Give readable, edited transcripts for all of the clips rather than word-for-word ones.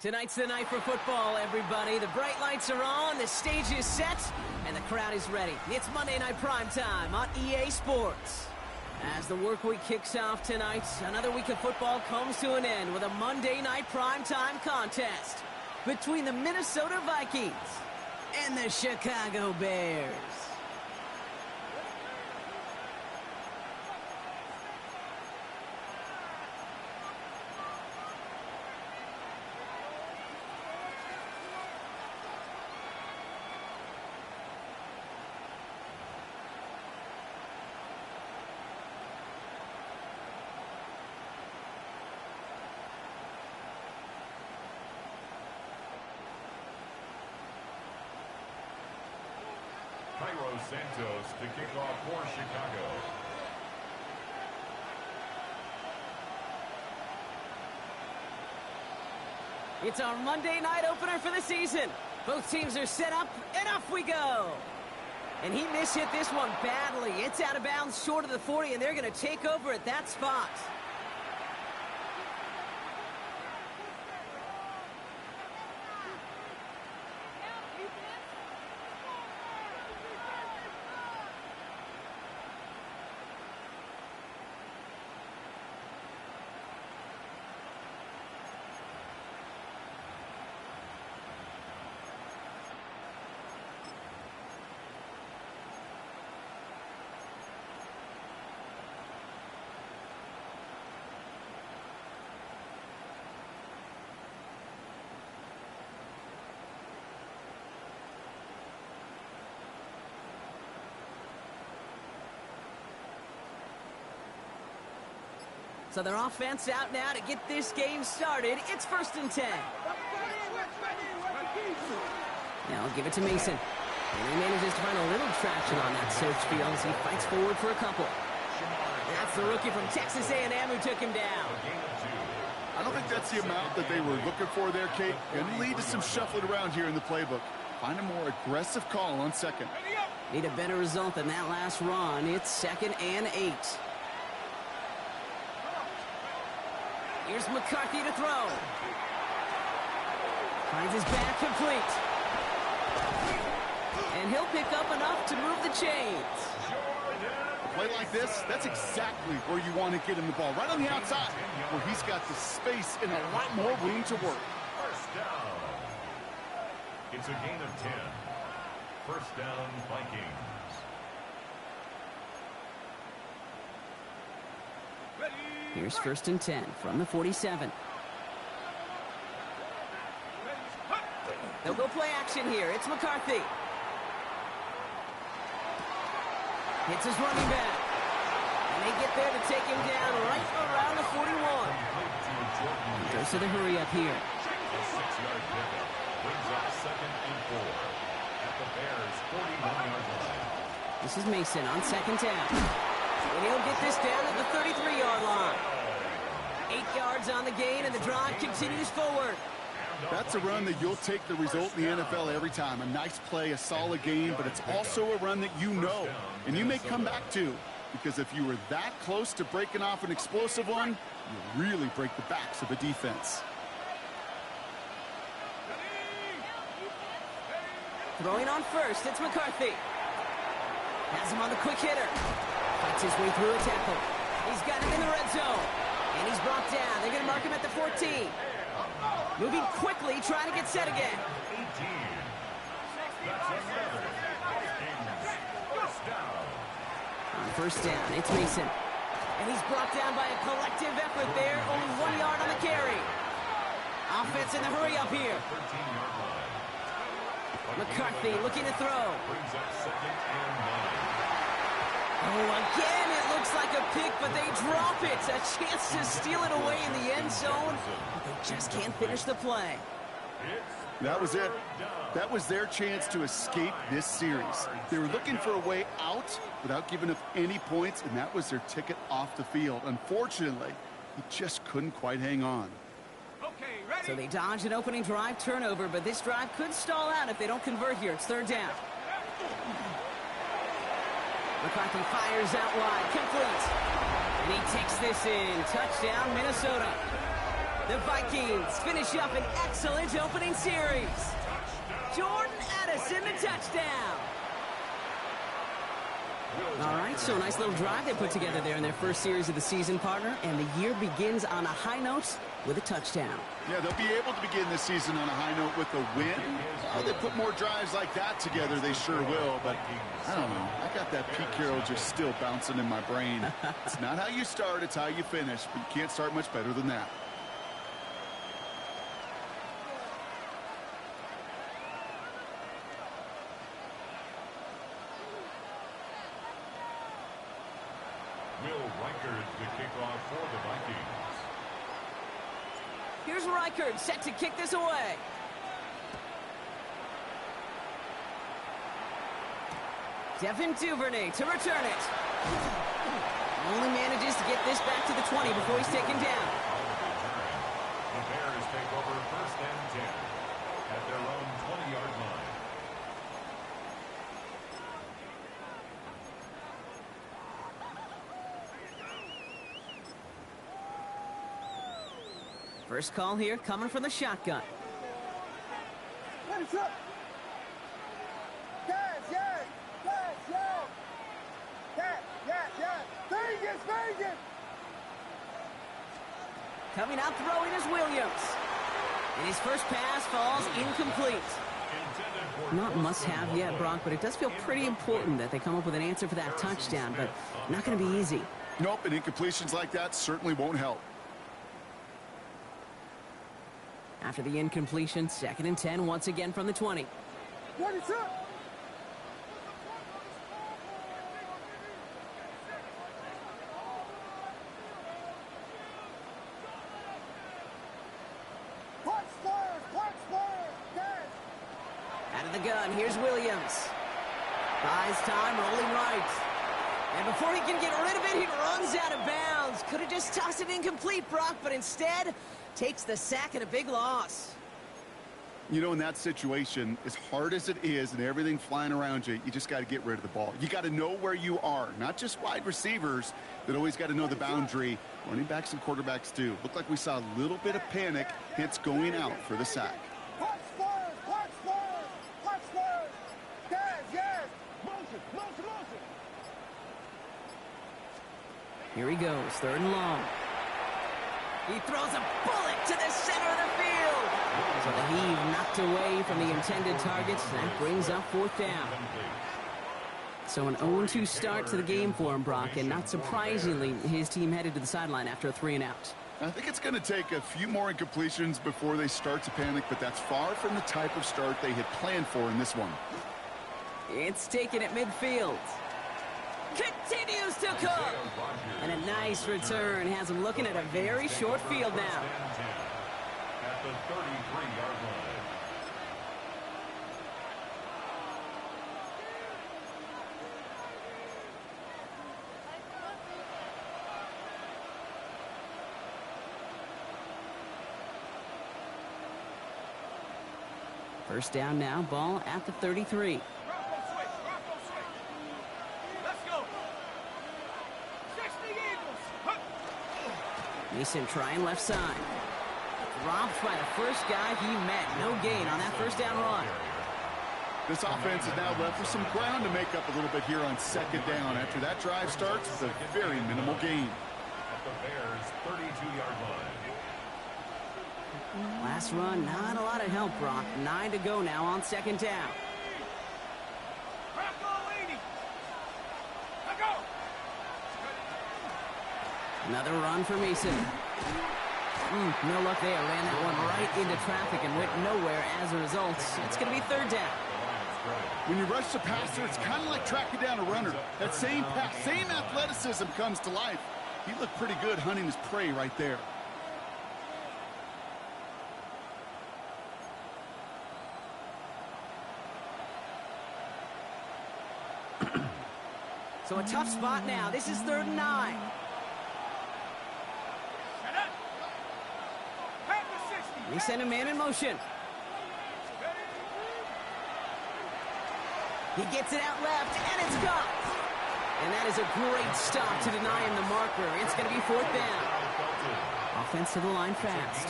Tonight's the night for football, everybody. The bright lights are on, the stage is set, and the crowd is ready. It's Monday Night Primetime on EA Sports. As the work week kicks off tonight, another week of football comes to an end with a Monday Night Primetime contest between the Minnesota Vikings and the Chicago Bears. Santos to kick off for Chicago. It's our Monday night opener for the season. Both teams are set up, and off we go. And he mishit this one badly. It's out of bounds short of the 40, and they're going to take over at that spot. So their offense out now to get this game started. It's 1st and 10. Now I'll give it to Mason. And he manages to find a little traction on that search field as he fights forward for a couple. That's the rookie from Texas A&M who took him down. I don't think that's the amount that they were looking for there, Kate. Going to lead to some shuffling around here in the playbook. Find a more aggressive call on second. Need a better result than that last run. It's 2nd and 8. Here's McCarthy to throw. Finds his back complete. And he'll pick up enough to move the chains. A play like this, that's exactly where you want to get him the ball. Right on the outside, where he's got the space and a lot more room to work. First down. It's a gain of 10. First down, Vikings. Here's 1st and 10 from the 47. They'll go play action here. It's McCarthy. Hits his running back. And they get there to take him down right around the 41. He goes to the hurry up here. A 6-yard pickup brings up 2nd and 4 at the Bears' 41-yard line. This is Mason on 2nd down. And he'll get this down at the 33-yard line. 8 yards on the gain, and the drive continues forward. That's a run that you'll take the result in the NFL every time. A nice play, a solid game, but it's also a run that you know, and you may come back to. Because if you were that close to breaking off an explosive one, you really break the backs of a defense. Throwing on first, it's McCarthy. Has him on the quick hitter. Fights his way through a tackle. He's got him in the red zone. And he's brought down. They're going to mark him at the 14. Moving quickly, trying to get set again. 18. That's another Vikings. First down. On 1st down, it's Mason. And he's brought down by a collective effort there. Only 1 yard on the carry. Offense in the hurry up here. 13-yard line. McCarthy looking to throw. Brings up 2nd and 9. Oh, again, it looks like a pick, but they drop it. A chance to steal it away in the end zone, but they just can't finish the play. That was it. That was their chance to escape this series. They were looking for a way out without giving up any points, and that was their ticket off the field. Unfortunately, he just couldn't quite hang on. So they dodge an opening drive turnover, but this drive could stall out if they don't convert here. It's 3rd down. McCarthy fires out wide, complete. And he takes this in. Touchdown, Minnesota. The Vikings finish up an excellent opening series. Jordan Addison, the touchdown. All right, so a nice little drive they put together there in their first series of the season, partner, and the year begins on a high note with a touchdown. Yeah, they'll be able to begin this season on a high note with a win. Oh, they put more drives like that together, they sure will, but I don't know. I got that Pete Carroll just still bouncing in my brain. It's not how you start, it's how you finish, but you can't start much better than that. For the Vikings. Here's Reichard set to kick this away. Devin Duvernay to return it. Only manages to get this back to the 20 before he's taken down. The Bears take over first and 10 at their own 20-yard line. First call here coming from the shotgun. Yes, yes. Vegas. Coming out throwing is Williams. And his first pass falls incomplete. Not must-have yet, Brock, but it does feel pretty important that they come up with an answer for that touchdown, but not going to be easy. Nope, and incompletions like that certainly won't help. After the incompletion, 2nd and 10 once again from the 20. What is up? Out of the gun, here's Williams. Buys time, rolling right. And before he can get rid of it, he runs out of bounds. Could have just tossed it incomplete, Brock, but instead takes the sack and a big loss. You know, in that situation, as hard as it is and everything flying around you, you just got to get rid of the ball. You got to know where you are, not just wide receivers that always got to know the boundary. Running backs and quarterbacks do. Looked like we saw a little bit of panic, hence going out for the sack. Here he goes, 3rd and long. He throws a bullet to the center of the field. So the heave knocked away from the intended target. That brings up 4th down. So an 0-2 start to the game for him, Brock, and not surprisingly, his team headed to the sideline after a 3-and-out. I think it's going to take a few more incompletions before they start to panic, but that's far from the type of start they had planned for in this one. It's taken at midfield. Continues to cook. And a nice return has him looking at a very short field now. At the 33-yard line. First down now, ball at the 33. Mason trying left side. Dropped by the first guy he met. No gain on that first down run. This offense is now left with some ground to make up a little bit here on 2nd down. After that drive starts with a very minimal gain. At the Bears' 32-yard line. Last run, not a lot of help, Brock. 9 to go now on 2nd down. Another run for Mason. No luck there. Ran that one right into traffic and went nowhere as a result. It's going to be 3rd down. When you rush the passer, it's kind of like tracking down a runner. That same pass, same athleticism comes to life. He looked pretty good hunting his prey right there. So a tough spot now. This is 3rd and 9. We send a man in motion. He gets it out left, and it's gone. And that is a great stop to deny him the marker. It's going to be 4th down. Offense to the line fast.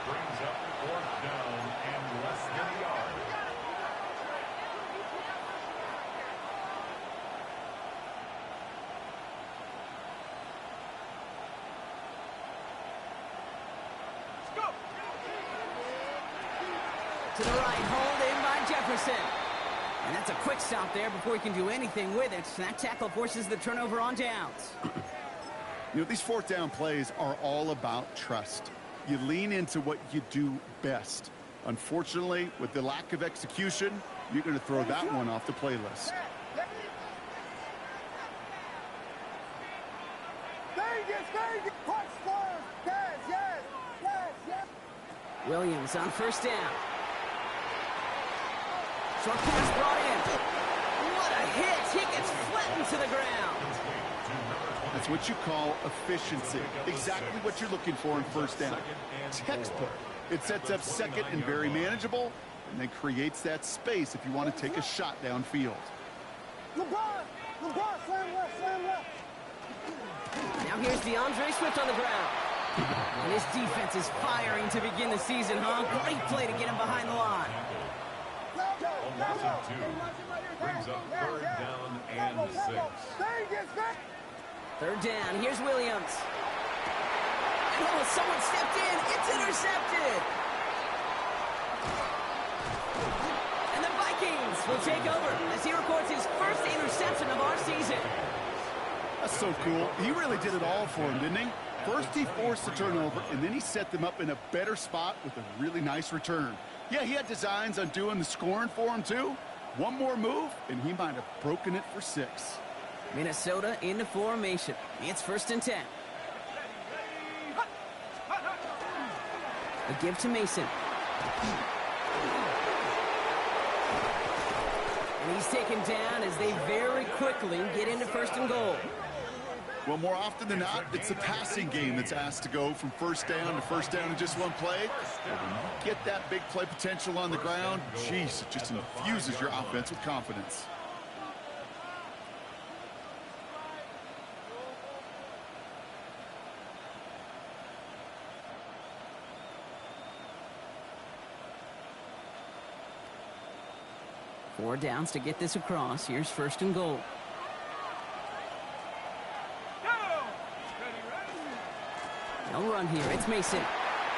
Brings up 4th down and less than a yard. To the right, hold in by Jefferson. And that's a quick stop there before he can do anything with it. That tackle forces the turnover on downs. You know, these 4th down plays are all about trust. You lean into what you do best. Unfortunately, with the lack of execution, you're going to throw that one off the playlist. Williams on 1st down. Short pass brought in. What a hit! He gets flattened to the ground. That's what you call efficiency. Exactly what you're looking for in 1st down. Textbook. It sets up 2nd and very manageable, and then creates that space if you want to take a shot downfield. Now here's Dno27 on the ground. And his defense is firing to begin the season, huh? Great play to get him behind the line. Almost 2. Brings up 3rd down and 6. 3rd down. Here's Williams. Oh, someone stepped in. It's intercepted. And the Vikings will take over as he records his first interception of our season. That's so cool. He really did it all for him, didn't he? First he forced the turnover, and then he set them up in a better spot with a really nice return. Yeah, he had designs on doing the scoring for him, too. One more move, and he might have broken it for 6. Minnesota into formation. It's 1st and 10. A give to Mason. And he's taken down as they very quickly get into 1st and goal. Well, more often than not, it's the passing game that's asked to go from 1st down to 1st down in just one play. But when you get that big play potential on the ground, geez, it just infuses your offense with confidence. Four downs to get this across. Here's 1st and goal. No run here. It's Mason.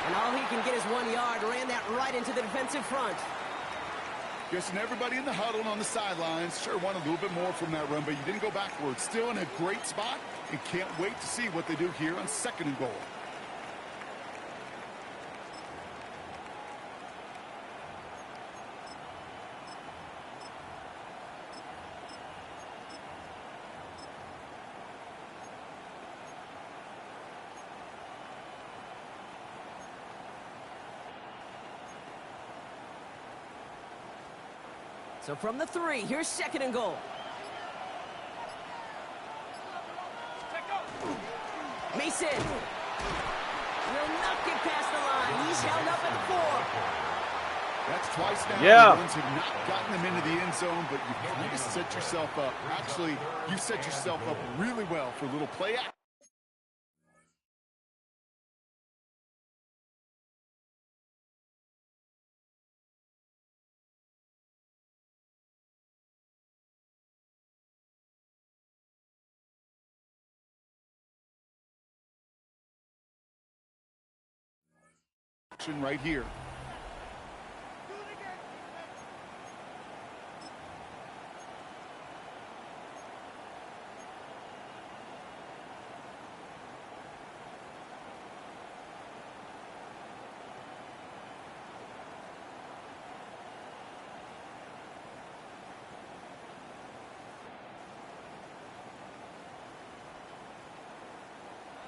And all he can get is 1 yard. Ran that right into the defensive front. Guessing everybody in the huddle and on the sidelines sure wanted a little bit more from that run, but you didn't go backwards. Still in a great spot, and can't wait to see what they do here on 2nd and goal. So from the 3, here's 2nd and goal. Mason will not get past the line. He's held up at 4. That's twice now. Yeah. The ones have not gotten them into the end zone, but you kind of set yourself up. Actually, you set yourself up really well for a little play action. Right here.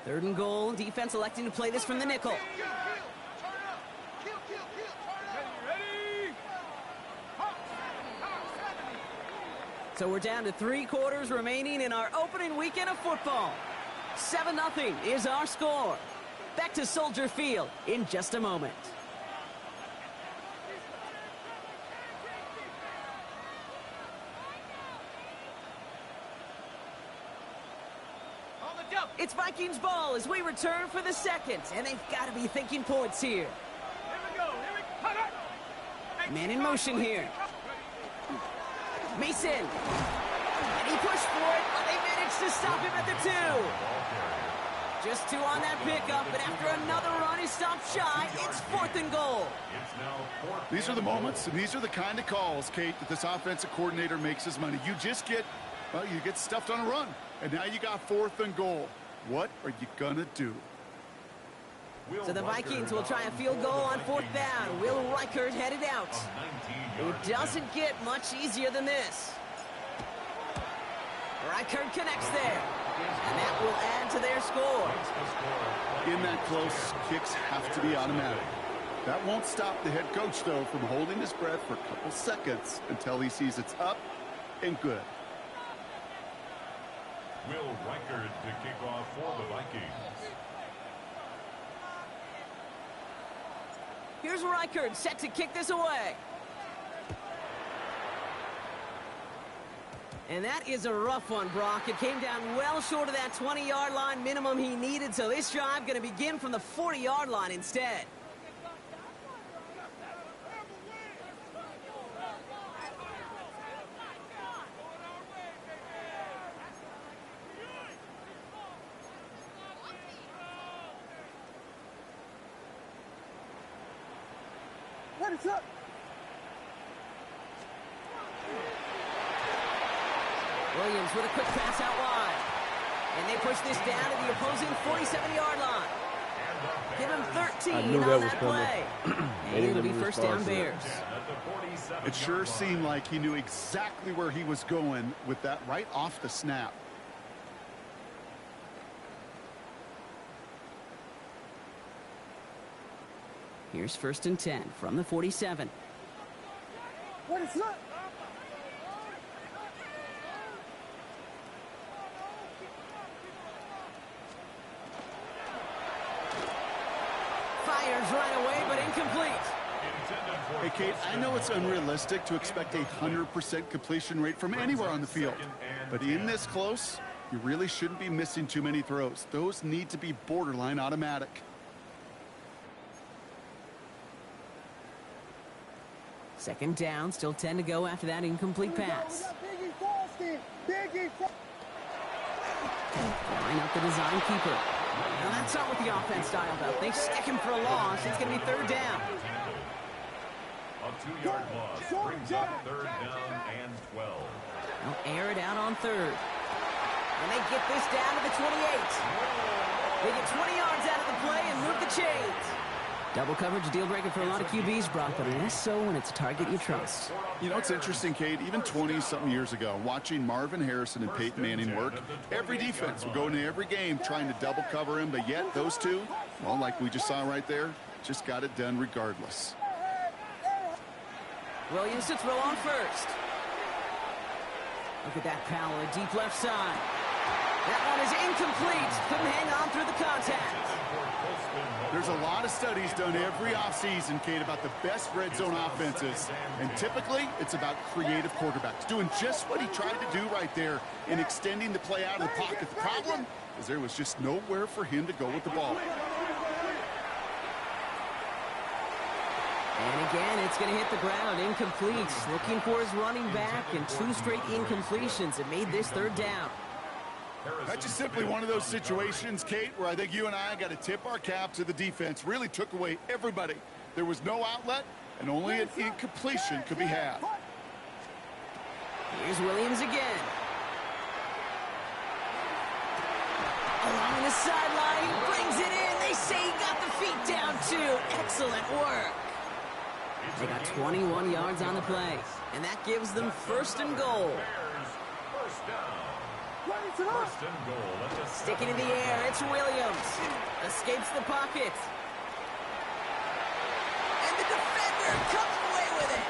Third and goal. Defense electing to play this from the nickel. So we're down to 3 quarters remaining in our opening weekend of football. 7-0 is our score. Back to Soldier Field in just a moment. On the It's Vikings ball as we return for the second, and they've got to be thinking points here. Man in motion here. Mason. And he pushed for it, but they managed to stop him at the 2. Just 2 on that pickup, and after another run, he stopped shy. It's 4th and goal. These are the moments, and these are the kind of calls, Kate, that this offensive coordinator makes his money. You just get, well, you get stuffed on a run, and now you got 4th and goal. What are you going to do? So the Vikings will try a field goal on 4th down. Will Reichert headed out. It doesn't get much easier than this. Reichert connects there. And that will add to their score. In that close, kicks have to be automatic. That won't stop the head coach, though, from holding his breath for a couple seconds until he sees it's up and good. Will Reichert to kick off for the Vikings. Here's Reichert set to kick this away. And that is a rough one, Brock. It came down well short of that 20-yard line minimum he needed, so this drive going to begin from the 40-yard line instead. What is up? Williams with a quick pass out wide. And they push this down to the opposing 47-yard line. Give him 13 on that play. And it'll be first down Bears. It sure seemed like he knew exactly where he was going with that right off the snap. Here's 1st and 10 from the 47. What is up? Fires right away, but incomplete. Hey, Kate, I know it's unrealistic to expect a 100% completion rate from anywhere on the field. But in this close, you really shouldn't be missing too many throws. Those need to be borderline automatic. Second down, still 10 to go after that incomplete pass. Line up the design keeper. Now that's not what the offense dialed up. They stick him for a loss. It's going to be 3rd down. A 2-yard loss brings up 3rd down and 12. They'll air it out on 3rd. And they get this down to the 28. They get 20 yards out of the play and move the chains. Double coverage, deal breaker for a lot of QBs, Brock, but less so when it's a target you trust. You know, it's interesting, Kate, even 20-something years ago, watching Marvin Harrison and Peyton Manning work, every defense would go into every game trying to double cover him, but yet those two, well, like we just saw right there, just got it done regardless. Williams to throw on 1st. Look at that power, deep left side. That one is incomplete. Couldn't hang on through the contact. There's a lot of studies done every offseason, Kate, about the best red zone offenses. And typically, it's about creative quarterbacks doing just what he tried to do right there and extending the play out of the pocket. The problem is there was just nowhere for him to go with the ball. And again, it's going to hit the ground, incomplete. Looking for his running back, and 2 straight incompletions. It made this 3rd down. That's just simply one of those situations, Kate, where I think you and I got to tip our cap to the defense. Really took away everybody. There was no outlet, and only an incompletion could be had. Here's Williams again. Along the sideline, he brings it in. They say he got the feet down, too. Excellent work. They got 21 yards on the play, and that gives them 1st and goal. Sticking in the air, it's Williams. Escapes the pocket. And the defender comes away with it.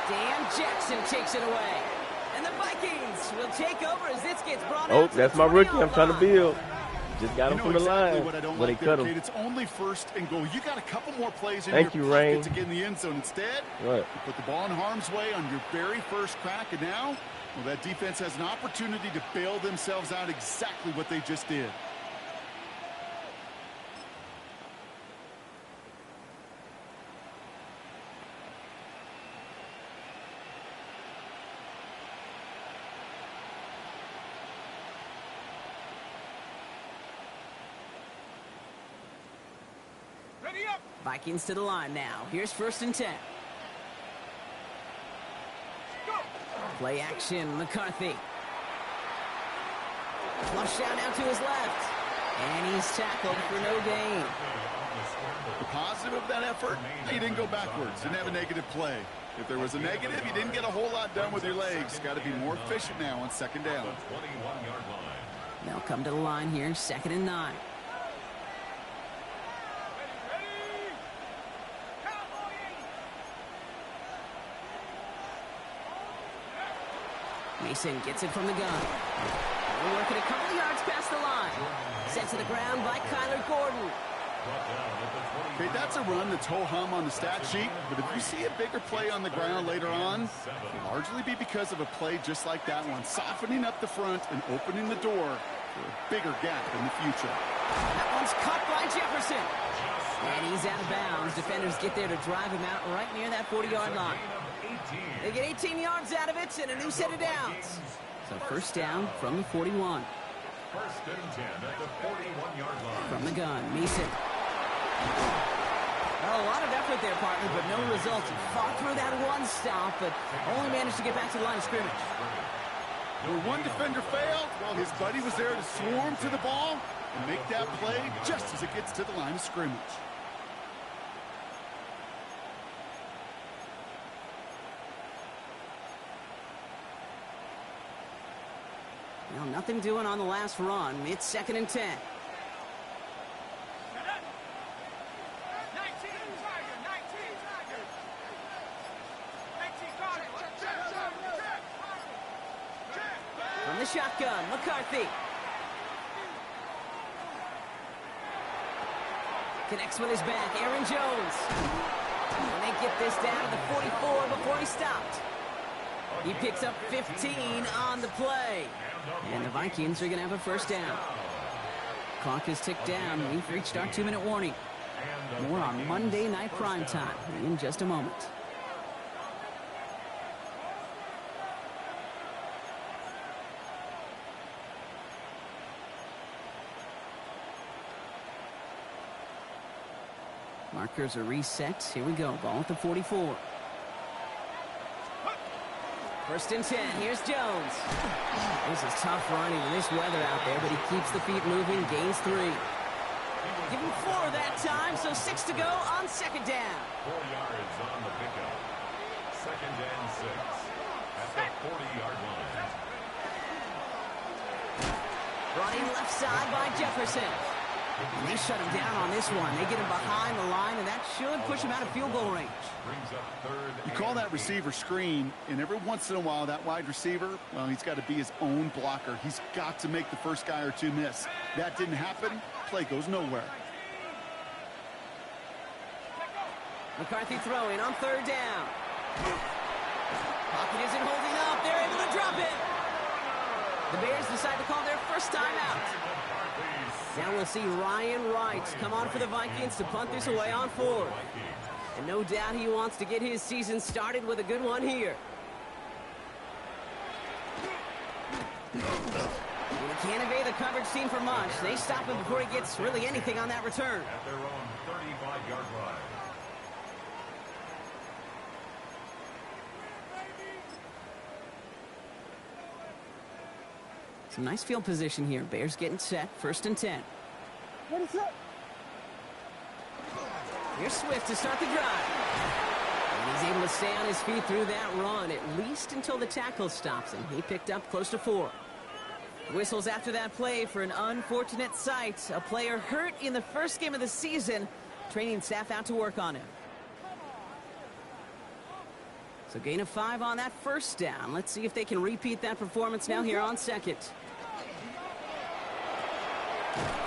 Dan Jackson takes it away. And the Vikings will take over as this gets brought out. Oh, that's my rookie I'm trying to build. Just got him from the line when they cut him. It's only 1st and goal. You got a couple more plays in Thank your you, pocket Rain. to get in the end zone. Instead, you put the ball in harm's way on your very first crack, and now, well, that defense has an opportunity to bail themselves out exactly what they just did. Vikings to the line now. Here's 1st and 10. Play action, McCarthy. Flush down to his left. And he's tackled for no gain. The positive of that effort, he didn't go backwards, didn't have a negative play. If there was a negative, you didn't get a whole lot done with your legs. Got to be more efficient now on 2nd down. They'll come to the line here, 2nd and 9. Mason gets it from the gun. We're working a couple of yards past the line. Sent to the ground by Kyler Gordon. Okay, that's a run that's ho-hum on the stat sheet, but if you see a bigger play on the ground later on, it'll largely be because of a play just like that one, softening up the front and opening the door for a bigger gap in the future. That one's caught by Jefferson. And he's out of bounds. Defenders get there to drive him out right near that 40-yard line. They get 18 yards out of it and a new set of downs. So 1st down from the 41. 1st and 10 at the 41-yard line. From the gun, Mason. Well, a lot of effort there, partner, but no results. He fought through that one stop, but only managed to get back to the line of scrimmage. Where one defender failed, well, his buddy was there to swarm to the ball and make that play just as it gets to the line of scrimmage. Well, nothing doing on the last run. It's 2nd and 10. From the shotgun, McCarthy. Connects with his back, Aaron Jones. And they get this down to the 44 before he stopped. He picks up 15 on the play. And the Vikings are going to have a 1st down. Clock is ticked down. We've reached our 2-minute warning. More on Monday Night Primetime in just a moment. Markers are reset. Here we go. Ball at the 44. 1st and 10. Here's Jones. This is tough running in this weather out there, but he keeps the feet moving, gains 3. Give him 4 that time, so 6 to go on 2nd down. 4 yards on the pickup. 2nd and 6 at the 40-yard line. Running left side by Jefferson. And they shut him down on this one. They get him behind the line, and that should push him out of field goal range. Brings up 3rd. You call that receiver screen, and every once in a while, that wide receiver, well, he's got to be his own blocker. He's got to make the first guy or two miss. That didn't happen. Play goes nowhere. McCarthy throwing on 3rd down. Pocket isn't holding up. They're able to drop it. The Bears decide to call their first timeout. Now we'll see Ryan Wright come on for the Vikings to punt this away on 4th. And no doubt he wants to get his season started with a good one here. And he can't evade the coverage team for much. They stop him before he gets really anything on that return. At their own 35-yard line. Some nice field position here. Bears getting set. 1st and 10. What is up? Here's Swift to start the drive. And he's able to stay on his feet through that run, at least until the tackle stops him. He picked up close to 4. Whistles after that play for an unfortunate sight. A player hurt in the first game of the season. Training staff out to work on him. So gain of 5 on that 1st down. Let's see if they can repeat that performance now here on 2nd.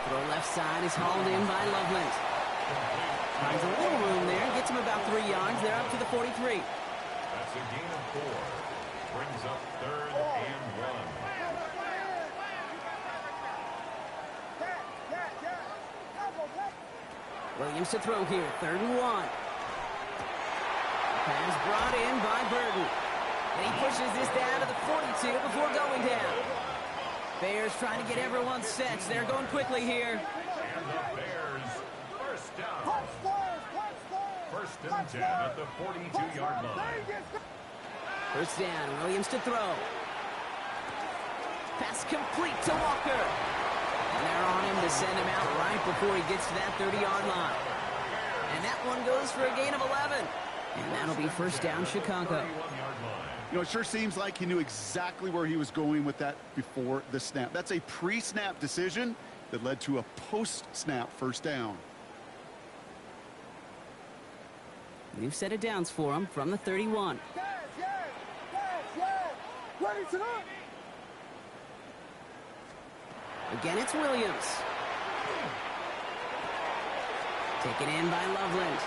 Throw left side is hauled in by Loveland. Finds a little room there. Gets him about 3 yards. They're up to the 43. That's a gain of 4. Brings up 3rd and 1. Williams to throw here. 3rd and 1. Pass brought in by Burton. And he pushes this down to the 42 before going down. Bears trying to get everyone set. They're going quickly here. And the Bears' first down. First and 10 at the 42-yard line. First down, Williams to throw. Pass complete to Walker. And they're on him to send him out right before he gets to that 30-yard line. And that one goes for a gain of 11. And that'll be first down, Chicago. You know, it sure seems like he knew exactly where he was going with that before the snap. That's a pre-snap decision that led to a post-snap first down. New set of downs for him from the 31. Again, it's Williams. Taken in by Loveland.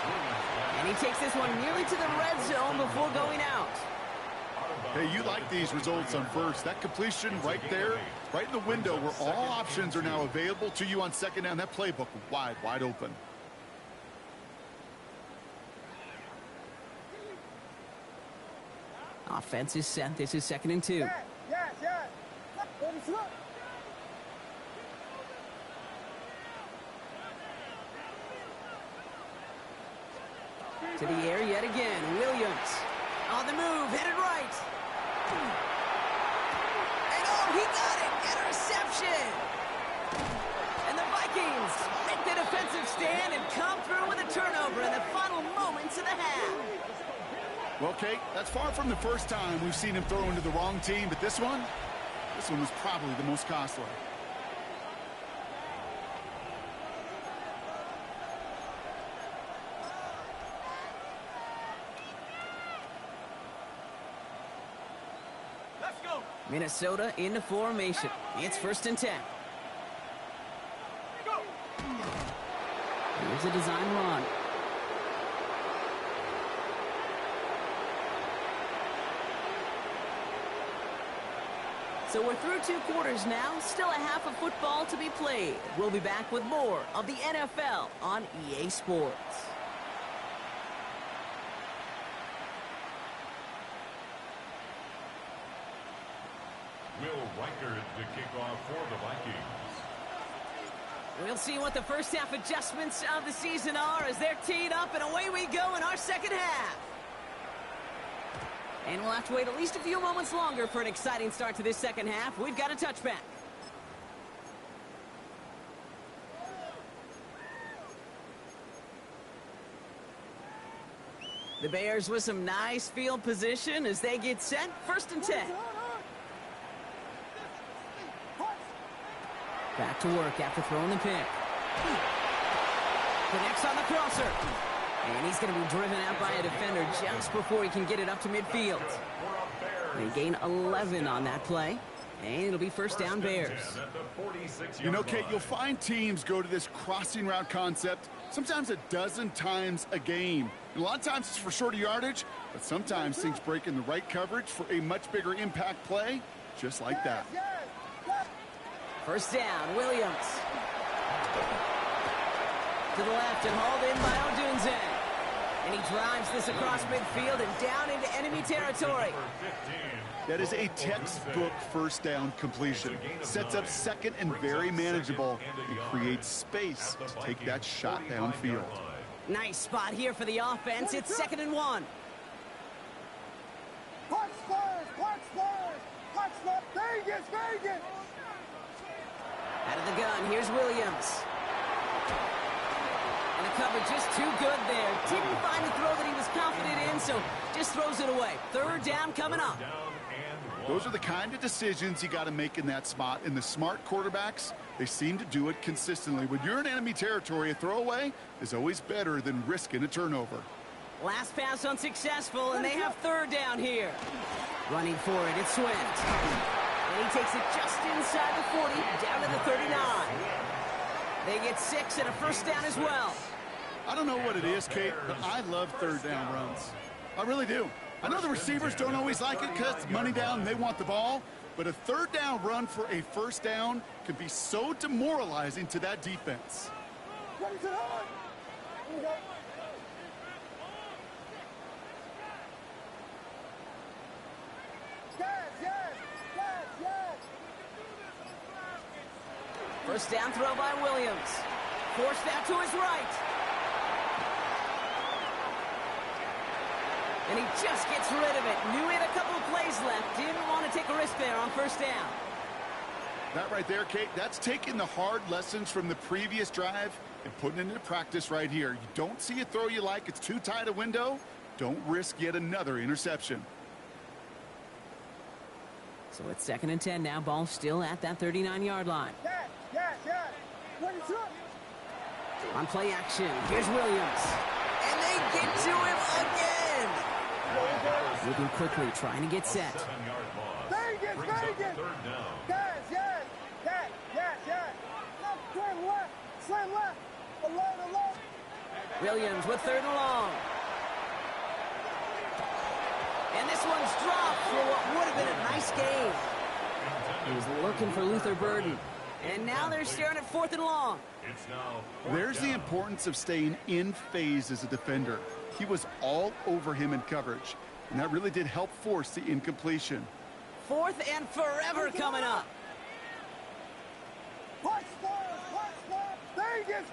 And he takes this one nearly to the red zone before going out. Hey, you like these results on first. That completion right there, right in the window where all options are now available to you on second down. That playbook wide open. Offense is set. This is second and 2. To the air yet again. Williams on the move, headed right. And oh, he got it! Interception! And the Vikings make the defensive stand and come through with a turnover in the final moments of the half. Well, Kate, that's far from the first time we've seen him throw into the wrong team, but this one was probably the most costly. Minnesota into formation. It's first and 10. Here's a design run. So we're through 2 quarters now. Still a half of football to be played. We'll be back with more of the NFL on EA Sports. Will Reichard to kick off for the Vikings. We'll see what the first half adjustments of the season are as they're teed up, and away we go in our second half. And we'll have to wait at least a few moments longer for an exciting start to this second half. We've got a touchback. The Bears with some nice field position as they get set. First and 10. Back to work after throwing the pick. Connects on the crosser. And he's going to be driven out by a defender just before he can get it up to midfield. They gain 11 on that play. And it'll be first down Bears. You know, Kate, you'll find teams go to this crossing route concept sometimes a dozen times a game. And a lot of times it's for shorter yardage, but sometimes things break in the right coverage for a much bigger impact play, just like that. First down, Williams. To the left and hauled in by Odunze. And he drives this across midfield and down into enemy territory. That is a textbook first down completion. Sets up second and very manageable and creates space to take that shot downfield. Nice spot here for the offense. It's second and 1. Vegas! Out of the gun, here's Williams. And the coverage just too good there. Didn't find the throw that he was confident in, so just throws it away. Third down coming up. Those are the kind of decisions you got to make in that spot. And the smart quarterbacks, they seem to do it consistently. When you're in enemy territory, a throwaway is always better than risking a turnover. Last pass unsuccessful, and they have third down here. Running for it, it's Swift. And he takes it just inside the 40, down to the 39. They get 6 and a first down as well. I don't know what it is, Kate, but I love third down runs. I really do. I know the receivers don't always like it because it's money down and they want the ball, but a third down run for a first down can be so demoralizing to that defense. First down throw by Williams. Forced out to his right. And he just gets rid of it. Knew he had a couple of plays left. Didn't want to take a risk there on first down. That right there, Kate, that's taking the hard lessons from the previous drive and putting it into practice right here. You don't see a throw you like, it's too tight a window. Don't risk yet another interception. So it's 2nd and 10 now. Ball still at that 39-yard line. Yes. 22. On play action, here's Williams. And they get to him again. Moving quickly, trying to get set. 7-yard loss. Vegas. Brings up third down. Yes. Slam left. Alone. Williams with 3rd and long. And this one's dropped for what would have been a nice game. He was looking for Luther Burden. And now they're staring at 4th and long. It's now There's the importance of staying in phase as a defender. He was all over him in coverage, and that really did help force the incompletion. 4th and forever coming up. Touchdown. Vegas.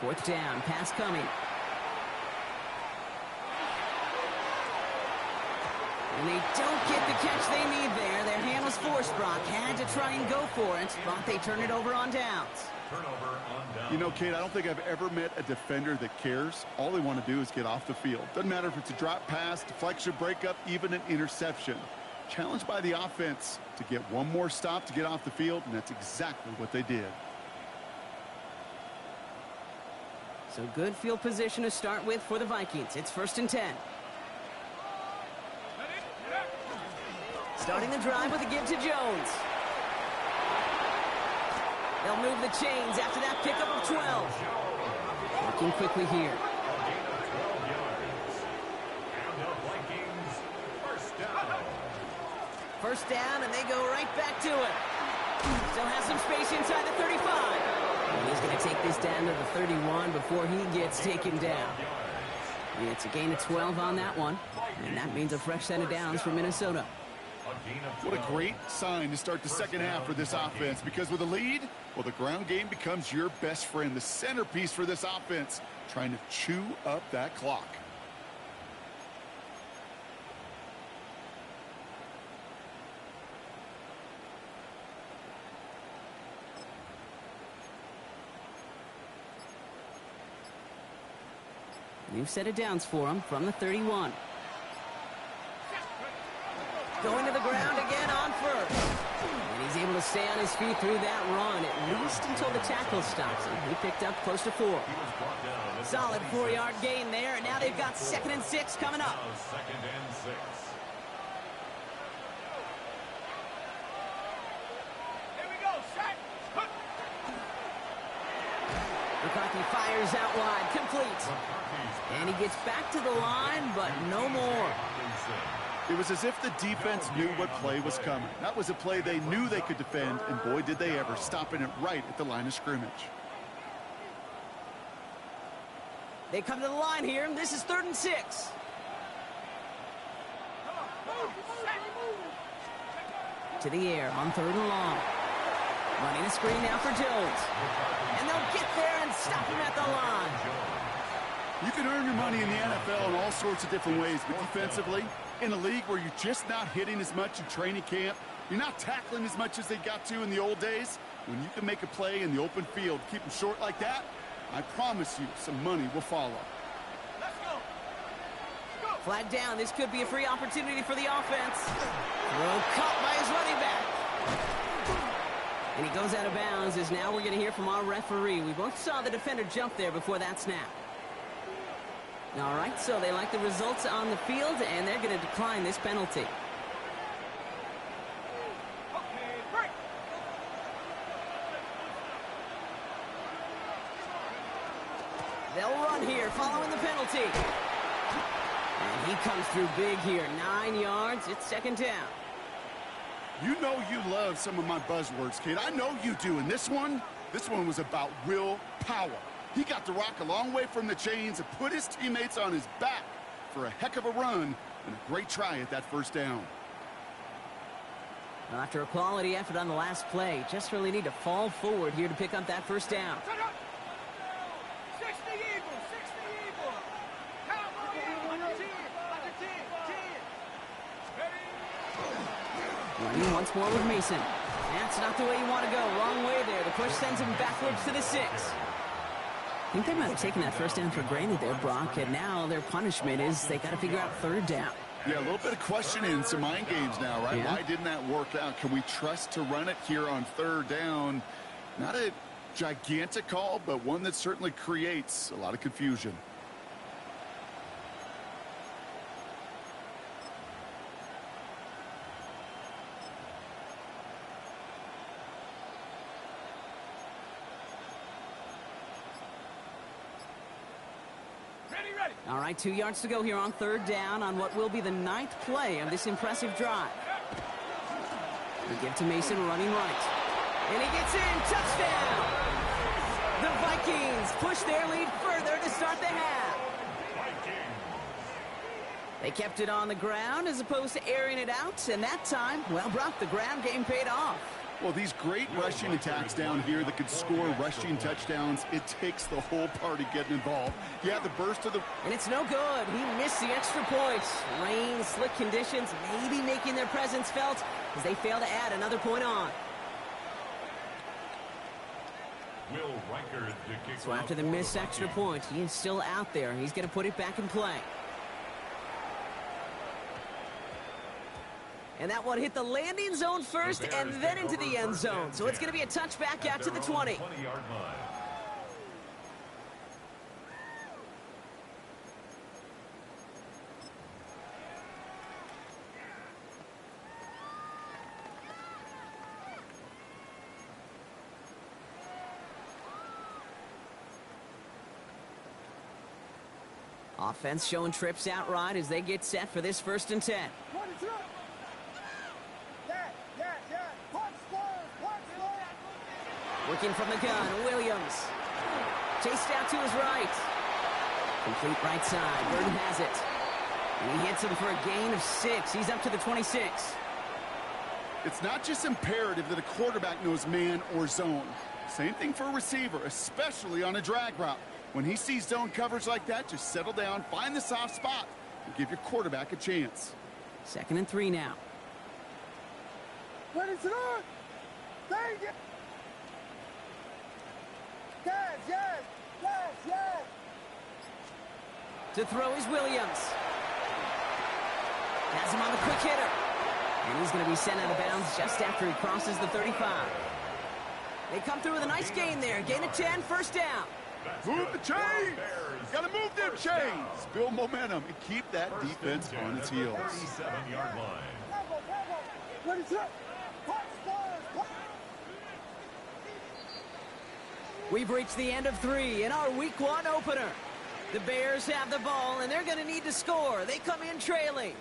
4th down, pass coming. And they don't get the catch they need there. Their hand was forced, Brock. Had to try and go for it, but they turn it over on downs. turnover on down. You know, Kate, I don't think I've ever met a defender that cares. All they want to do is get off the field. Doesn't matter if it's a drop pass, deflection, breakup, even an interception. Challenged by the offense to get one more stop to get off the field, and that's exactly what they did. So good field position to start with for the Vikings. It's 1st and 10. Starting the drive with a give to Jones. They'll move the chains after that pickup of 12. Working quickly here. First down, and they go right back to it. Still has some space inside the 35. And he's going to take this down to the 31 before he gets taken down. And it's a gain of 12 on that one. And that means a fresh set of downs for Minnesota. What a great sign to start the second half for this offense, because with a lead, well, the ground game becomes your best friend, the centerpiece for this offense, trying to chew up that clock. New set of downs for him from the 31. Going to the ground again on first. And he's able to stay on his feet through that run, at least until the tackle stops him. He picked up close to 4. Solid 4-yard gain there, and now they've got 2nd and 6 coming up. 2nd and 6. McCarthy fires out wide, complete. And he gets back to the line, but no more. It was as if the defense knew what play was coming. That was a play they knew they could defend, and boy, did they ever, stopping it right at the line of scrimmage. They come to the line here, and this is 3rd and 6. To the air on 3rd and long. Running a screen now for Jones. And they'll get there and stop him at the line. You can earn your money in the NFL in all sorts of different ways, but defensively, in a league where you're just not hitting as much in training camp, you're not tackling as much as they got to in the old days, when you can make a play in the open field, keep them short like that, I promise you some money will follow. Flag down. This could be a free opportunity for the offense. Throw caught by his running back. And he goes out of bounds, as now we're going to hear from our referee. We both saw the defender jump there before that snap. All right, so they like the results on the field, and they're going to decline this penalty. They'll run here following the penalty. And he comes through big here. 9 yards. It's 2nd down. You know you love some of my buzzwords, kid. I know you do. And this one was about real power. He got the rock a long way from the chains and put his teammates on his back for a heck of a run and a great try at that 1st down. Well, after a quality effort on the last play, just really need to fall forward here to pick up that 1st down. once more with Mason. That's not the way you want to go. Wrong way there. The push sends him backwards to the 6. I think they might have taken that first down for granted there, Brock, and now their punishment is they got to figure out third down. Yeah, a little bit of questioning, some mind games now, right? Yeah. Why didn't that work out? Can we trust to run it here on third down? Not a gigantic call, but one that certainly creates a lot of confusion. All right, 2 yards to go here on third down on what will be the 9th play of this impressive drive. We give to Mason running right. And he gets in. Touchdown! The Vikings push their lead further to start the half. They kept it on the ground as opposed to airing it out. And that time, well, Brock, the ground game paid off. Well, these great rushing attacks down here that could score rushing touchdowns, it takes the whole party getting involved. Yeah, the burst of the... And it's no good. He missed the extra points. Rain, slick conditions, maybe making their presence felt as they fail to add another point on. So after the missed extra point, he is still out there. He's going to put it back in play. And that one hit the landing zone first and then into the end zone. So it's going to be a touchback out to the 20. Offense showing trips outright as they get set for this 1st and 10. Working from the gun, Williams. Chased out to his right. Complete right side. Burton has it. And he hits him for a gain of 6. He's up to the 26. It's not just imperative that a quarterback knows man or zone. Same thing for a receiver, especially on a drag route. When he sees zone coverage like that, just settle down, find the soft spot, and give your quarterback a chance. 2nd and 3 now. What is it on? Dang it! Yes. To throw is Williams. Has him on the quick hitter. And he's going to be sent out of bounds just after he crosses the 35. They come through with a nice gain there. Gain of 10, 1st down. Move the chains! Gotta move them chains! Build momentum and keep that defense on its heels. 37-yard line. What is it? We've reached the end of 3 in our Week 1 opener. The Bears have the ball, and they're going to need to score. They come in trailing.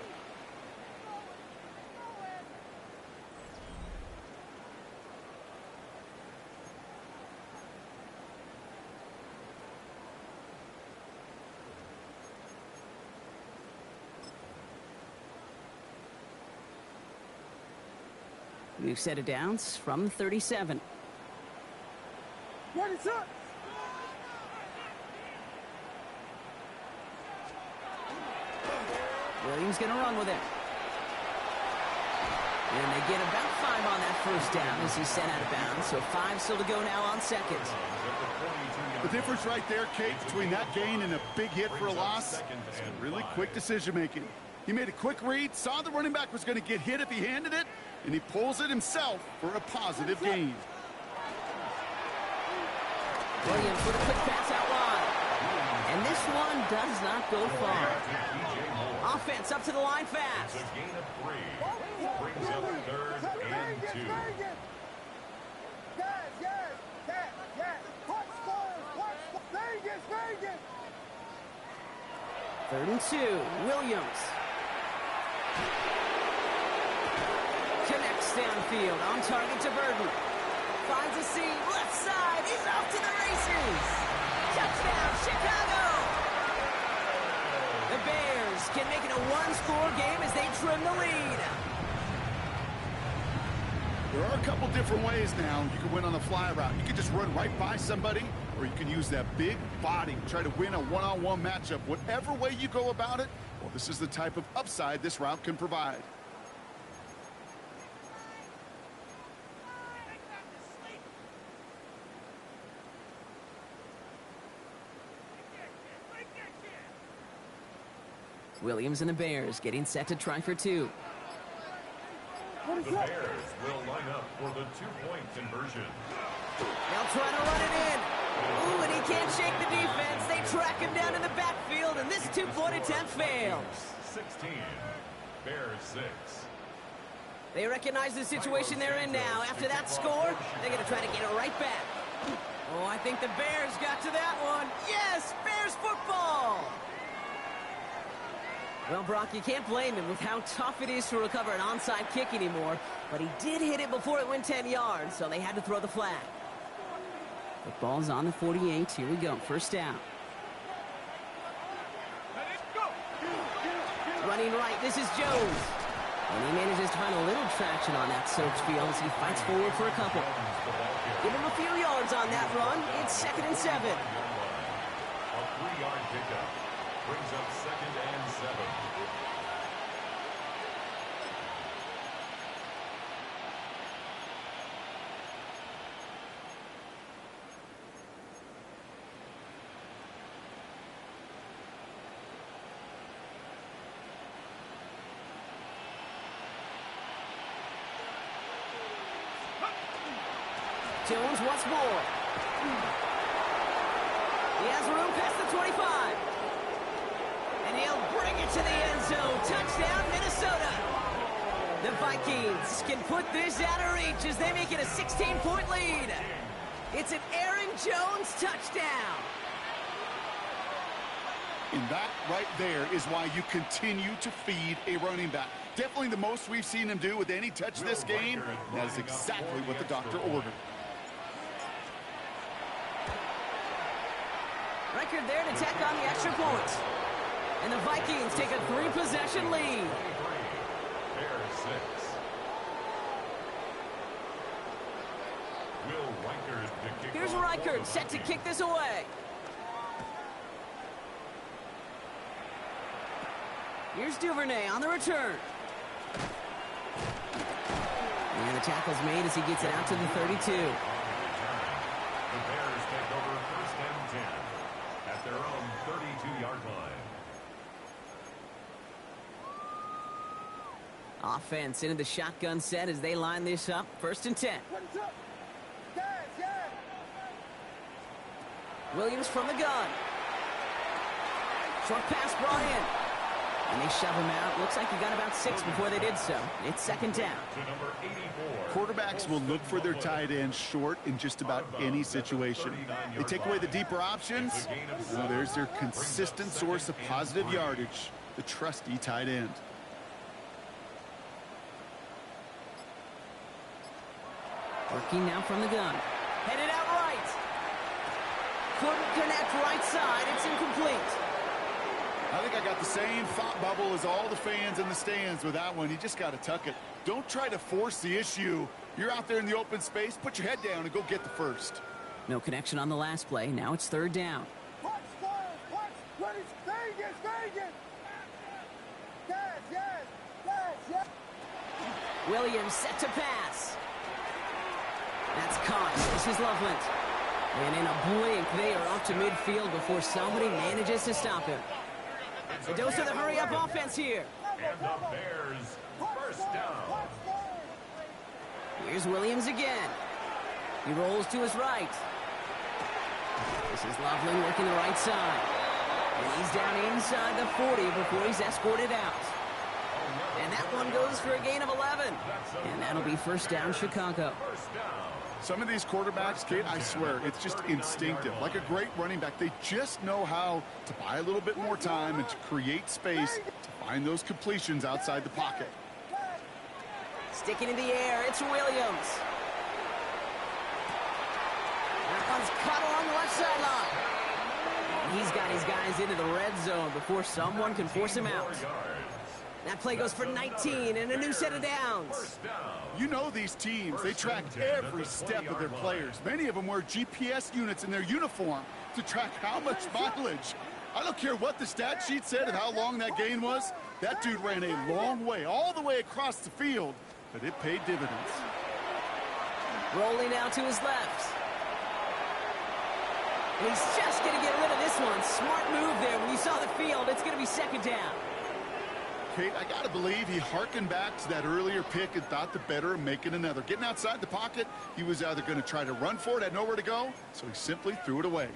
We've set it downs from 37. What is up? Williams going to run with it. And they get about 5 on that 1st down as he's sent out of bounds. So 5 still to go now on 2nd. The difference right there, Kate, between that gain and a big hit for a loss is really quick decision-making. He made a quick read, saw the running back was going to get hit if he handed it, and he pulls it himself for a positive gain. Williams with a quick pass out wide. And this one does not go far. Offense up to the line fast. It's a gain of 3. Brings up 3rd and 2. Vegas. 3rd and 2. Williams. Connects downfield. On target to Burton. Finds a seam. Left side. He's off to the races. Touchdown, Chicago. The Bears can make it a 1-score game as they trim the lead. There are a couple different ways now. You can win on the fly route. You can just run right by somebody, or you can use that big body, try to win a one-on-one matchup. Whatever way you go about it, well, this is the type of upside this route can provide. Williams and the Bears getting set to try for two. The Bears will line up for the two-point conversion. They'll try to run it in. Ooh, and he can't shake the defense. They track him down in the backfield, and this two-point attempt fails. 16. Bears 6. They recognize the situation they're in now. After that score, they're going to try to get it right back. Oh, I think the Bears got to that one. Yes, Bears football! Well, Brock, you can't blame him with how tough it is to recover an onside kick anymore, but he did hit it before it went 10 yards, so they had to throw the flag. The ball's on the 48. Here we go. First down. Running right. This is Jones. And he manages to find a little traction on that search field as he fights forward for a couple. Give him a few yards on that run. It's 2nd and 7. A 3-yard pickup brings up 2nd and 7. Jones once more. He has room past the 25. And he'll bring it to the end zone. Touchdown, Minnesota. The Vikings can put this out of reach as they make it a 16-point lead. It's an Aaron Jones touchdown. And that right there is why you continue to feed a running back. Definitely the most we've seen him do with any touch this game. That is exactly what the doctor ordered. Record there to tack on the extra points. And the Vikings take a 3-possession lead. Bears 6. Will Reichard to kick Here's off Reichard set to kick this away. Here's Duvernay on the return. And the tackle's made as he gets it out to the 32. The Bears take over 1st and 10 at their own 32-yard line. Offense into the shotgun set as they line this up. 1st and 10. What is up? Guys, yeah. Williams from the gun. Short pass brought in. And they shove him out. Looks like he got about 6 before they did so. It's 2nd down. To number 84. Quarterbacks will look for their tight end short in just about any situation. They take away the deeper options. Well, there's their consistent source of positive yardage, the trusty tight end. Working now from the gun. Headed out right. Couldn't connect right side. It's incomplete. I think I got the same thought bubble as all the fans in the stands with that one. You just got to tuck it. Don't try to force the issue. You're out there in the open space. Put your head down and go get the first. No connection on the last play. Now it's 3rd down. Watch, watch. What is Vegas, Vegas? Guys, yes. Guys, yes. Williams set to pass. That's caught. This is Loveland. And in a blink, they are off to midfield before somebody manages to stop him. A dose of the hurry-up offense here. And the Bears 1st down. Here's Williams again. He rolls to his right. This is Loveland working the right side. And he's down inside the 40 before he's escorted out. And that one goes for a gain of 11. And that'll be 1st down, Chicago. Some of these quarterbacks, Kate, I swear, it's just instinctive. Like a great running back, they just know how to buy a little bit more time and to create space to find those completions outside the pocket. Sticking in the air, it's Williams. That one's cut along the left sideline. He's got his guys into the red zone before someone can force him out. That play goes for 19 and a new set of downs. You know these teams, they track every step of their players. Many of them wear GPS units in their uniform to track how much mileage. I don't care what the stat sheet said and how long that gain was. That dude ran a long way, all the way across the field, but it paid dividends. Rolling out to his left. He's just going to get rid of this one. Smart move there. When you saw the field, it's going to be 2nd down. Kate, I got to believe he hearkened back to that earlier pick and thought the better of making another. Getting outside the pocket, he was either going to try to run for it, had nowhere to go, so he simply threw it away.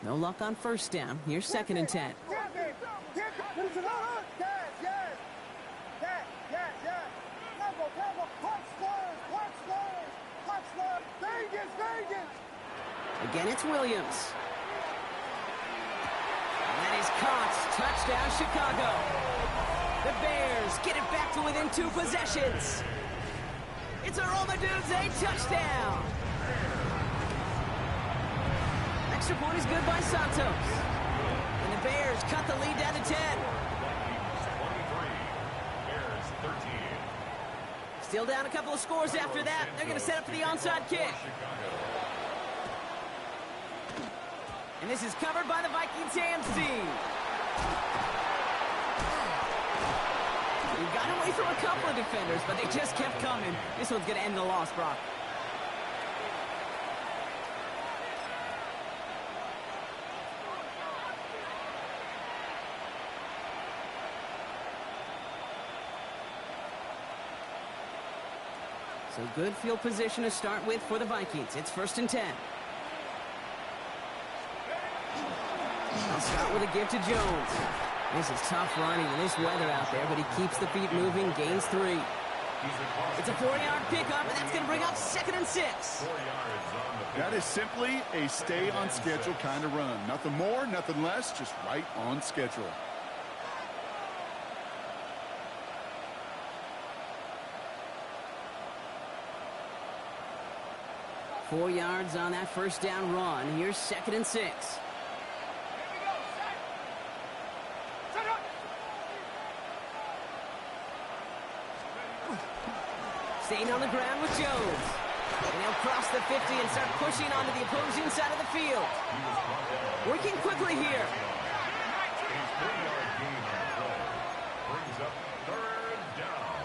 No luck on first down. Here's 2nd and 10. Again, it's Williams. And that is caught. Touchdown, Chicago. The Bears get it back to within 2 possessions. It's a roll the dudes, a touchdown. Extra point is good by Santos. And the Bears cut the lead down to 10. 23, Bears 13. Still down a couple of scores after that. They're going to set up for the onside kick. And this is covered by the Vikings hands team. He got away from a couple of defenders, but they just kept coming. This one's going to end the loss, Brock. So good field position to start with for the Vikings. It's 1st and 10. I'll start with a give to Jones. This is tough running in this weather out there, but he keeps the feet moving, gains 3. It's a 4-yard pickup, and that's going to bring up 2nd and 6. That is simply a stay on schedule kind of run. Nothing more, nothing less, just right on schedule. Four yards on that first down run. Here's 2nd and 6. Staying on the ground with Jones. And he'll cross the 50 and start pushing onto the opposing side of the field. Working quickly here. A 3-yard gain on the play. Brings up 3rd down.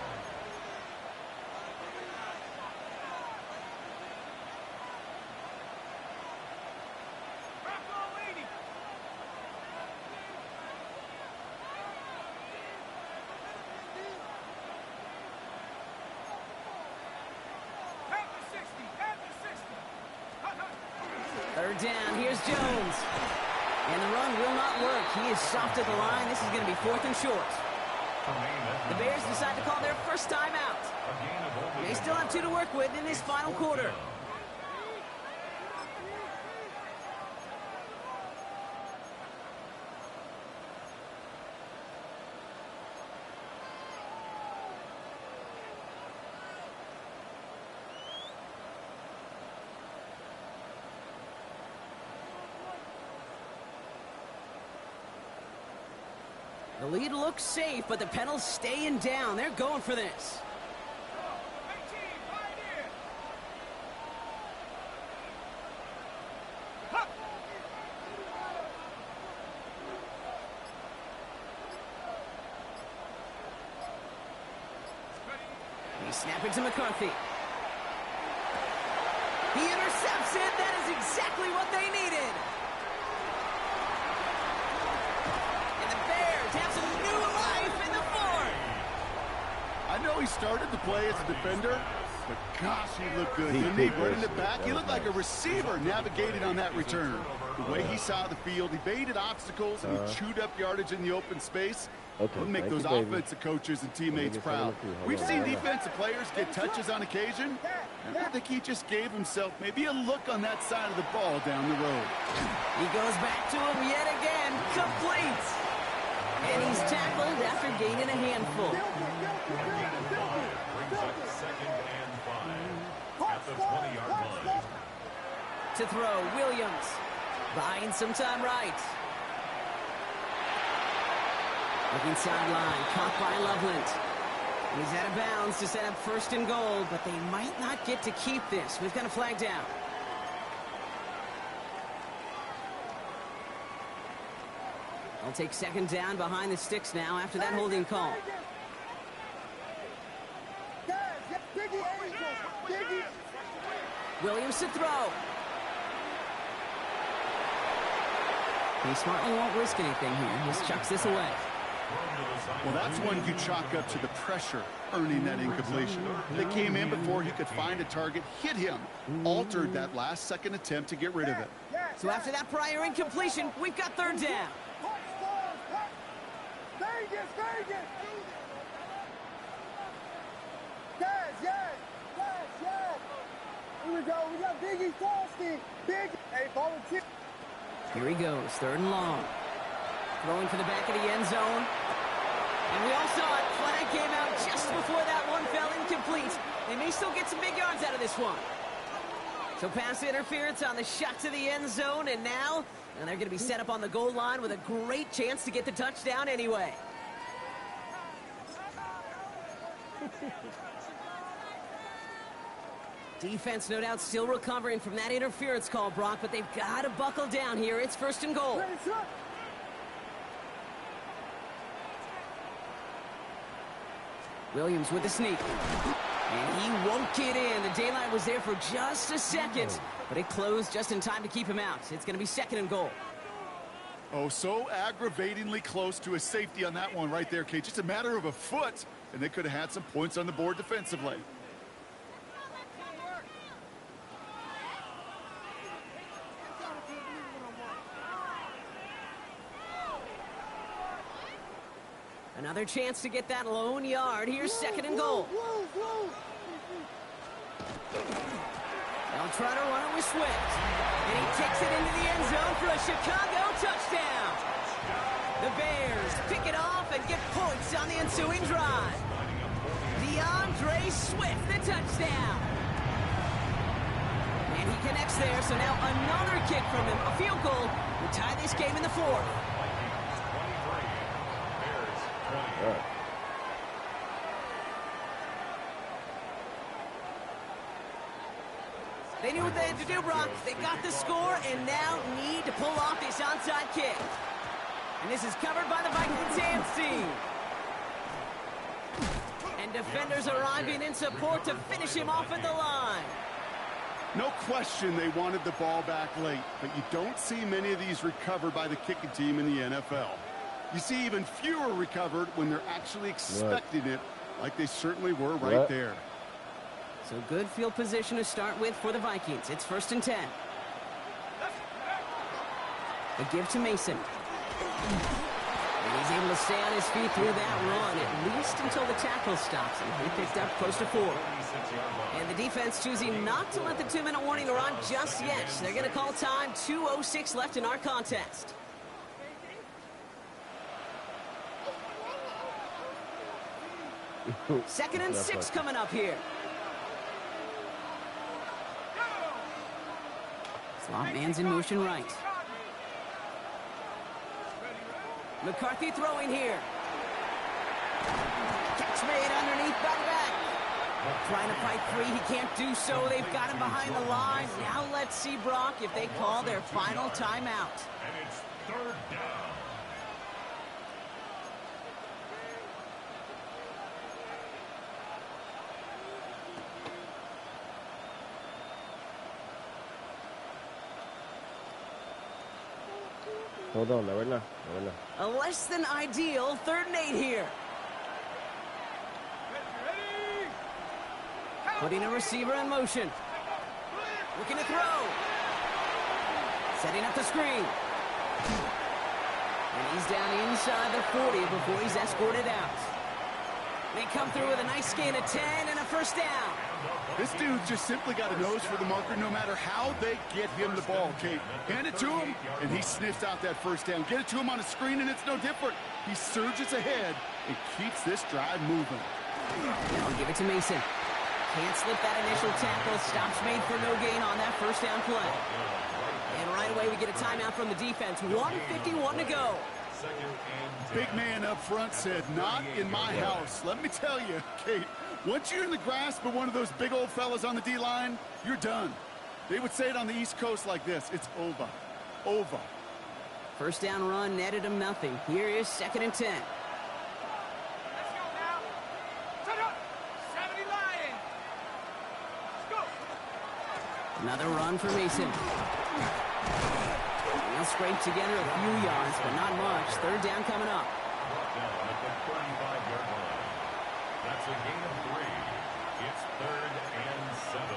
Third down, here's Jones. And the run will not work. He is soft at the line. This is going to be 4th and short. The Bears decide to call their first time out. They still have 2 to work with in this final quarter. The lead looks safe, but the pedal's staying down. They're going for this. They snap it to McCarthy. He intercepts it. That is exactly what they needed. Have some new life in the fort. I know he started the play as a defender, but gosh, he looked good. Didn't he? Running it back, he looked like a receiver navigating on that return. The way he saw the field, he baited obstacles and he chewed up yardage in the open space. It'll make those offensive coaches and teammates proud. We've seen defensive players get touches on occasion, and I think he just gave himself maybe a look on that side of the ball down the road. He goes back to him yet again, complete. And he's tackled after gaining a handful. Brings up 2nd and 5 at the 20-yard line. To throw, Williams. Buying some time right. Looking sideline, caught by Loveland. He's out of bounds to set up 1st and goal, but they might not get to keep this. We've got a flag down. I'll take 2nd down behind the sticks now after that holding call. Williams to throw. He smartly won't risk anything here. Just chucks this away. Well, that's one you chalk up to the pressure earning that incompletion. They came in before he could find a target, hit him, altered that last-second attempt to get rid of it. So after that prior incompletion, we've got third down. Vegas, Vegas! Yes, yes! Yes, yes! Here we go. We got Biggie Frosty. Big. Hey, volunteer. Here he goes, third and long. Throwing for the back of the end zone. And we all saw it. Flag came out just before that one fell incomplete. They may still get some big yards out of this one. So pass interference on the shot to the end zone, and now they're going to be set up on the goal line with a great chance to get the touchdown anyway. Defense, no doubt, still recovering from that interference call, Brock, but they've got to buckle down here. It's first and goal. Williams with the sneak. And he won't get in. The daylight was there for just a second, but it closed just in time to keep him out. It's going to be second and goal. Oh, so aggravatingly close to a safety on that one right there, Kate. Just a matter of a foot, and they could have had some points on the board defensively. Another chance to get that lone yard. Here's second and goal. They'll try to run it with Swift. And he takes it into the end zone for a Chicago touchdown. The Bears pick it off and get points on the ensuing drive. DeAndre Swift, the touchdown. And he connects there, so now another kick from him. A field goal will tie this game in the fourth. They knew what they had to do, Brock. They got the score and now need to pull off this onside kick. And this is covered by the Vikings hands team. And defenders arriving in support to finish him off at the line. No question they wanted the ball back late, but you don't see many of these recovered by the kicking team in the NFL. You see even fewer recovered when they're actually expecting it, like they certainly were right there. So good field position to start with for the Vikings. It's first and 10. A give to Mason. And he's able to stay on his feet through that run, at least until the tackle stops him. He picked up close to 4. And the defense choosing not to let the 2-minute warning run just yet. They're going to call time. 2:06 left in our contest. Second and 6 coming up here. Slot man's in motion right. McCarthy throwing here. Catch made underneath by the back. Trying to fight free. He can't do so. They've got him behind the line. Now let's see, Brock, if they call their final timeout. And it's third down. Hold on, right now. A less than ideal 3rd and 8 here. Putting a receiver in motion. Looking to throw. Setting up the screen. And he's down inside the 40 before he's escorted out. They come through with a nice gain of 10 and a first down. This dude's just simply got a nose for the marker no matter how they get him the ball, Kate. Hand it to him, and he sniffs out that first down. Get it to him on a screen, and it's no different. He surges ahead and keeps this drive moving. Now give it to Mason. Can't slip that initial tackle. Stops made for no gain on that first down play. And right away we get a timeout from the defense. 1:51 to go. Big man up front said, not in my house. Let me tell you, Kate, once you're in the grasp of one of those big old fellas on the D-line, you're done. They would say it on the East Coast like this. It's over. Over. First down run netted him nothing. Here is 2nd and 10. Let's go now. Set up. 70 Lions. Let's go. Another run for Mason. He'll scrape together a few yards, but not much. Third down coming up. Down at the 35-yard line. That's a gain of 3. It's 3rd and 7.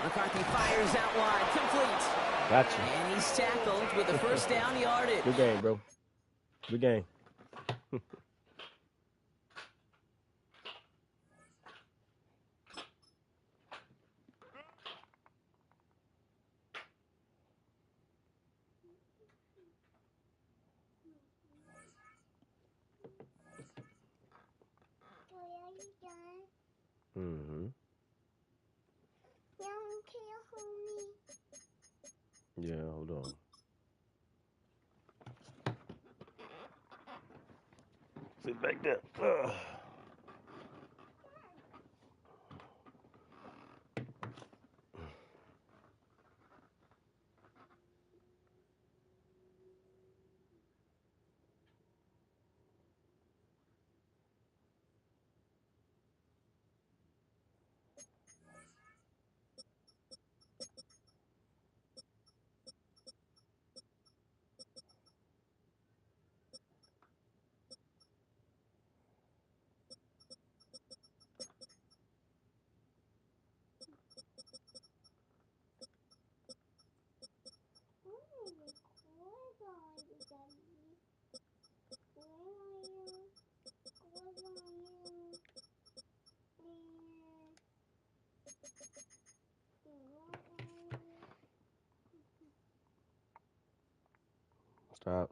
McCarthy fires out wide, complete. Gotcha. And he's tackled with a first down yardage. Good game, bro. Good game. Mm-hmm. Yeah, hold on. Sit back there. Stop.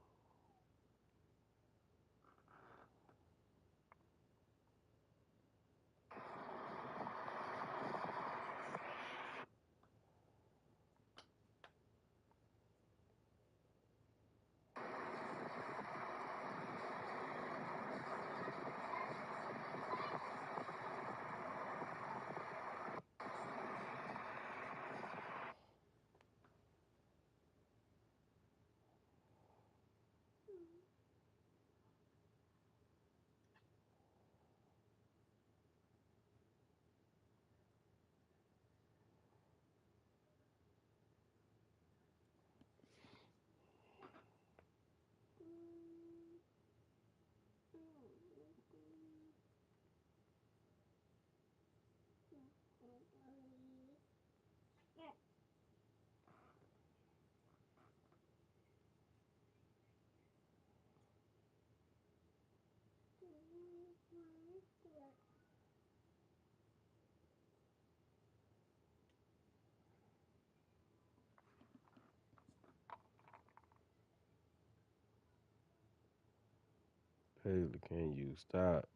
Paisley, can you stop?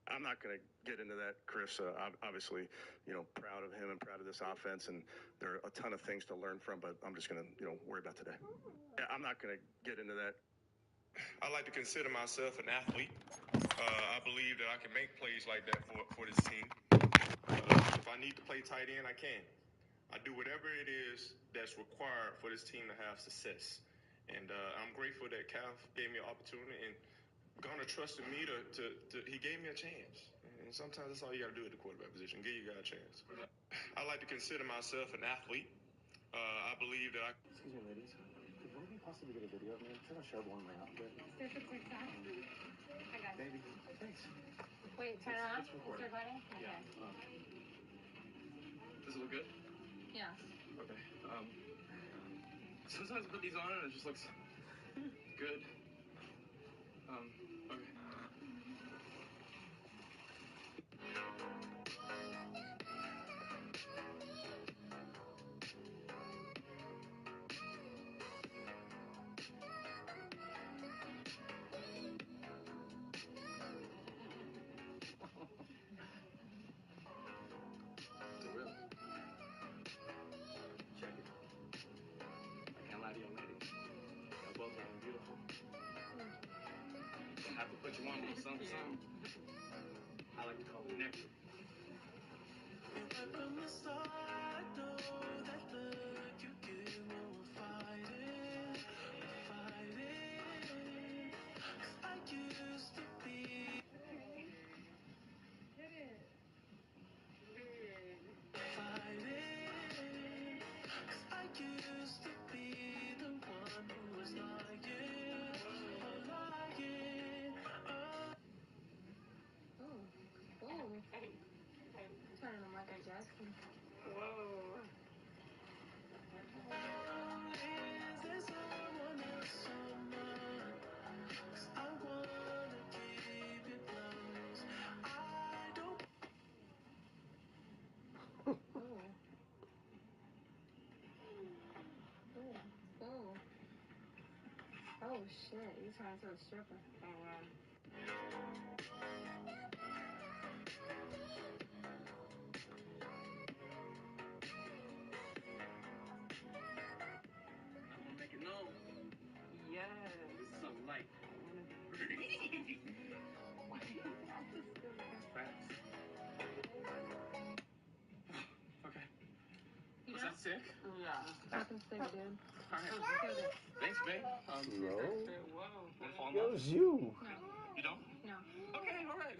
I'm not going to get into that, Chris. Obviously, proud of him and proud of this offense, and there are a ton of things to learn from, but I'm just going to, worry about today. Yeah, I'm not going to get into that. I like to consider myself an athlete. I believe that I can make plays like that for this team. If I need to play tight end, I can. I do whatever it is that's required for this team to have success. And I'm grateful that Calf gave me an opportunity, and Garner trusted me he gave me a chance. And sometimes that's all you got to do at the quarterback position, give you guys a chance. I like to consider myself an athlete. I believe that I... Excuse me, ladies. Could one of you possibly get a video of me? I'm trying to shove one of my outfit. Start the quick time. I got Baby, thanks. Wait, turn it on. It's recording. Start recording? Okay. Yeah. Does it look good? Yeah. Okay. Sometimes I put these on and it just looks good. Okay. What you want, a little something, something? I like to call it nectar. From the start, I know that look you give when we're fighting. I used to be. Hit it. Fighting. I used to be the one who was lying. Oh. Oh. Turning on Michael Jackson. Whoa. Is there someone else on mine? 'Cause I wanna keep it close. I don't. Oh. Oh. Oh shit, you turned into a stripper. Oh wow. I'm gonna make it known. Yes. This is something light. Facts. Okay. Was that sick? Yeah. Fucking sick, dude. All right. Thanks, babe. No. Whoa. Wanna fall in It love? was you. No. You don't? No. Okay, all right.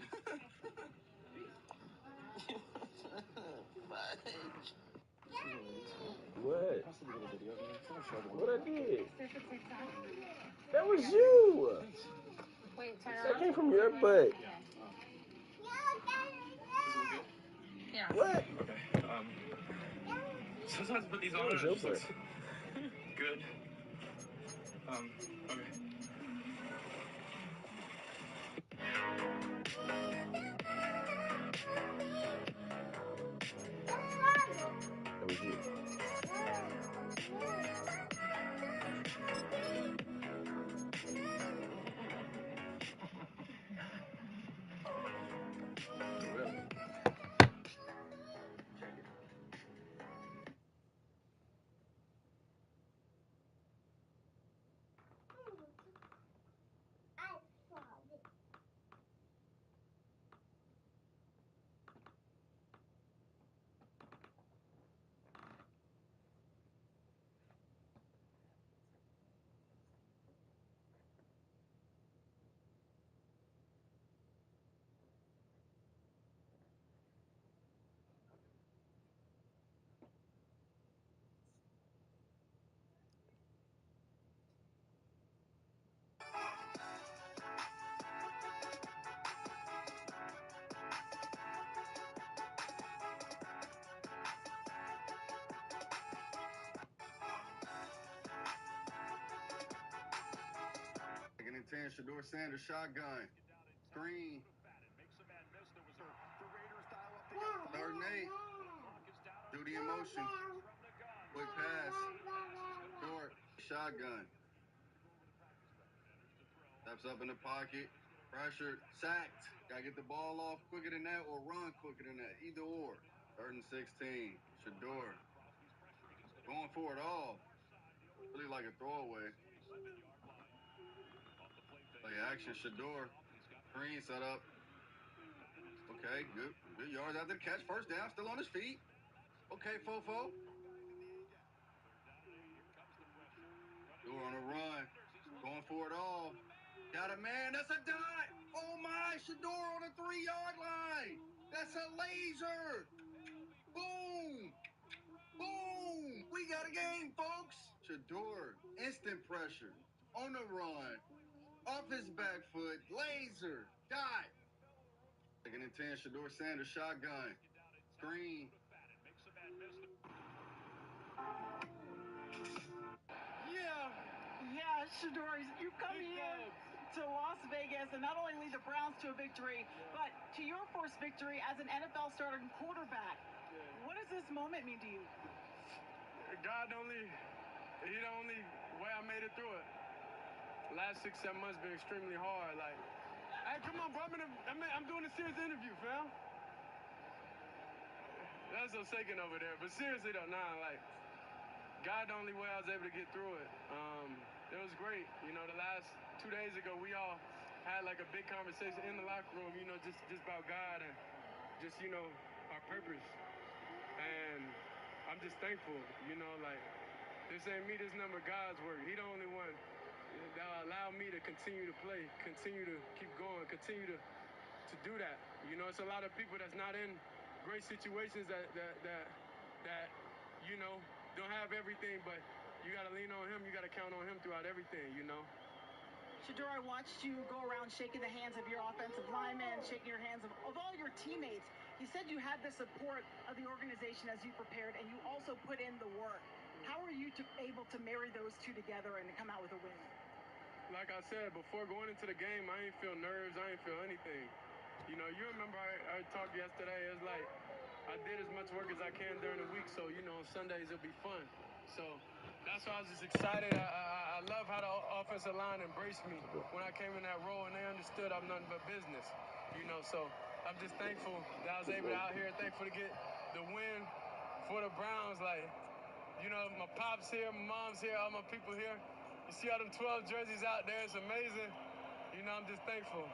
What? Possibly get a video, man. Someone showed me. What I did? See if it takes off. That was you. Wait, turn it That on. came from your butt. Yeah. Is it good? Yeah. What? Okay. Sometimes I put these on That was and your it just looks butt. good. Okay. That was you. Really? Second and 10, Shador Sanders, shotgun. Screen. Third and 8. Duty in motion. Quick pass. Short. Shotgun. Steps up in the pocket. Pressured. Sacked. Gotta get the ball off quicker than that or run quicker than that. Either or. Third and 16. Shador. Going for it all. Really like a throwaway. Play action. Shador. Screen set up. Okay, good yards after the catch. First down, still on his feet. Okay, Fofo. Shador on a run. Going for it all. Got a man. That's a dot. Oh my, Shador on the 3-yard line. That's a laser. Boom. Boom. We got a game, folks. Shador, instant pressure. On the run. Off his back foot. Laser. Dot. Second and 10, Shador Sanders, shotgun. Screen. Yeah, Shador, you come here to Las Vegas and not only lead the Browns to a victory, but to your first victory as an NFL starting quarterback. What does this moment mean to you? God he the only way I made it through it. The last 6-7 months been extremely hard. Like, hey, come on, bro, I'm doing a serious interview, fam. That's so shaking over there. But seriously though, like, God the only way I was able to get through it. It was great. You know, the last 2 days ago, we all had like a big conversation in the locker room, you know, just about God and just, you know, our purpose. And I'm just thankful, you know, like, this ain't me, this number God's work. He the only one that allowed me to continue to play, continue to keep going, continue to do that. You know, it's a lot of people that's not in great situations that you know, don't have everything, but you got to lean on him. You got to count on him throughout everything, you know. Shedeur, I watched you go around shaking the hands of your offensive linemen, shaking your hands of all your teammates. You said you had the support of the organization as you prepared, and you also put in the work. How are you able to marry those two together and come out with a win? Like I said, before going into the game, I ain't feel nerves. I ain't feel anything. You know, you remember I talked yesterday. It's like I did as much work as I can during the week, so, you know, on Sundays it'll be fun. So that's why I was just excited. I love how the offensive line embraced me when I came in that role, and they understood I'm nothing but business. You know, so I'm just thankful that I was able to out here, thankful to get the win for the Browns. Like, you know, my pop's here, my mom's here, all my people here. You see all them 12 jerseys out there, it's amazing. You know, I'm just thankful.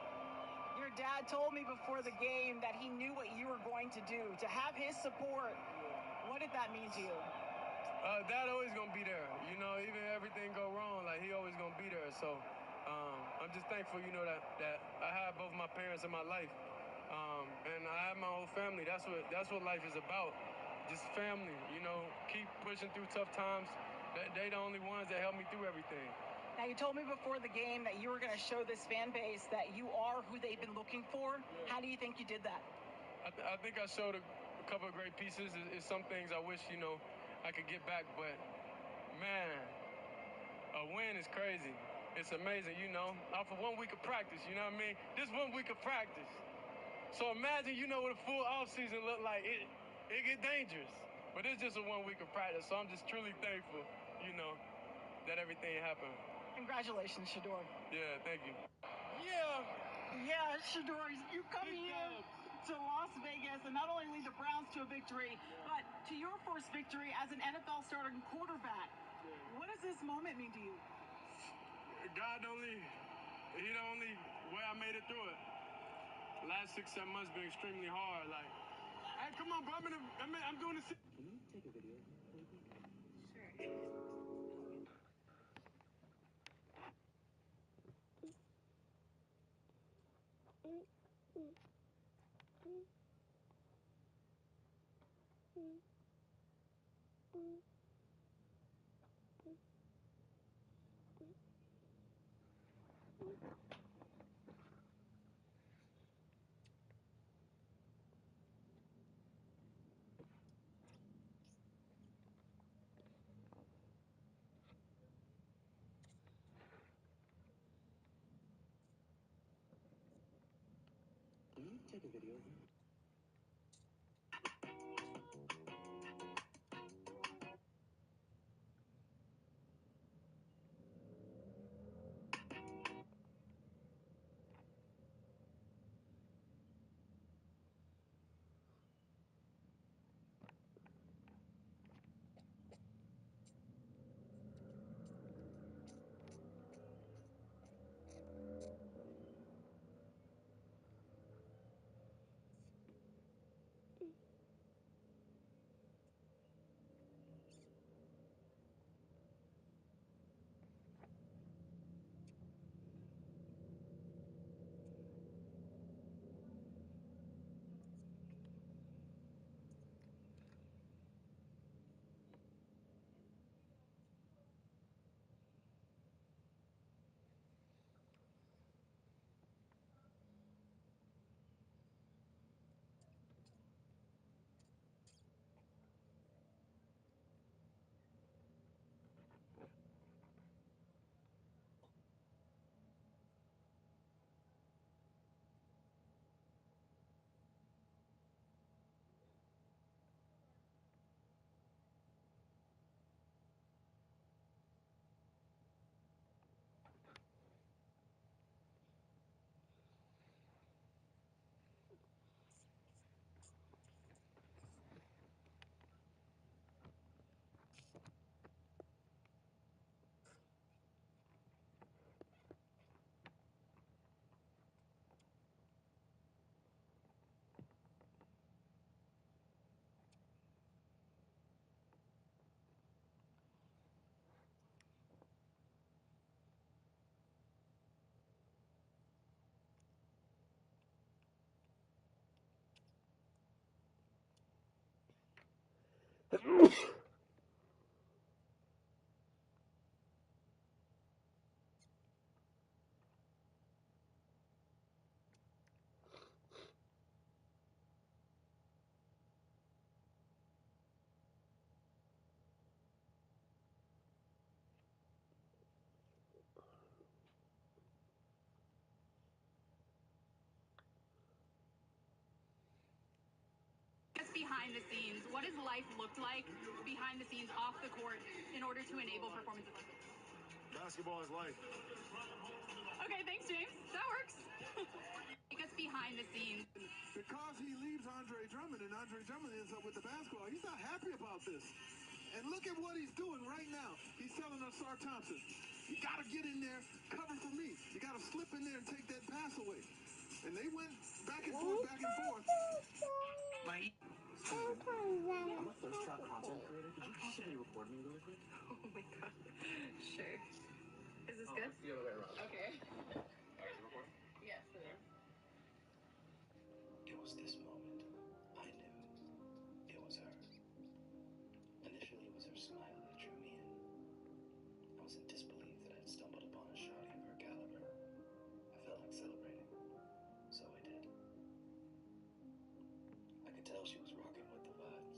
Your dad told me before the game that he knew what you were going to do. To have his support, what did that mean to you? Dad always gonna be there. You know, even if everything go wrong, like, he always gonna be there. So I'm just thankful, you know, that I have both my parents in my life. And I have my whole family. That's what life is about. Just family, you know, keep pushing through tough times. They the only ones that help me through everything. Now, you told me before the game that you were going to show this fan base that you are who they've been looking for. Yeah. How do you think you did that? I think I showed a couple of great pieces. It's some things I wish, you know, I could get back. But, man, a win is crazy. It's amazing, you know. Off of 1 week of practice, you know what I mean? This 1 week of practice. So imagine, you know, what a full offseason look like. It get dangerous. But it's just a 1 week of practice. So I'm just truly thankful, you know, that everything happened. Congratulations, Shedeur. Yeah, thank you. Yeah, Shedeur, you come here to Las Vegas and not only lead the Browns to a victory, but to your first victory as an NFL starting quarterback. What does this moment mean to you? God he the only way I made it through it. The last 6-7 months been extremely hard. Like, hey, come on, bro, I'm doing this. Can you take a video? Sure. Can you take a video? Behind the scenes, what does life look like behind the scenes off the court in order to enable performances like this? Basketball is life. Okay, thanks, James. That works. Take us behind the scenes. Because he leaves Andre Drummond and Andre Drummond ends up with the basketball, he's not happy about this. And look at what he's doing right now. He's telling Sar Thompson, you got to get in there, cover for me. You got to slip in there and take that pass away. And they went back and forth, back and forth. I'm a thirst trap content creator. Could you possibly record me really quick? Oh my god. Sure. Is this good? It's the other way around. Okay. Are you recording? Yes, it is. It was this moment I knew it was her. Initially, it was her smile that drew me in. I was in disbelief that I had stumbled upon a shawty of her caliber. I felt like celebrating, so I did. I could tell she was rocking with the vibes.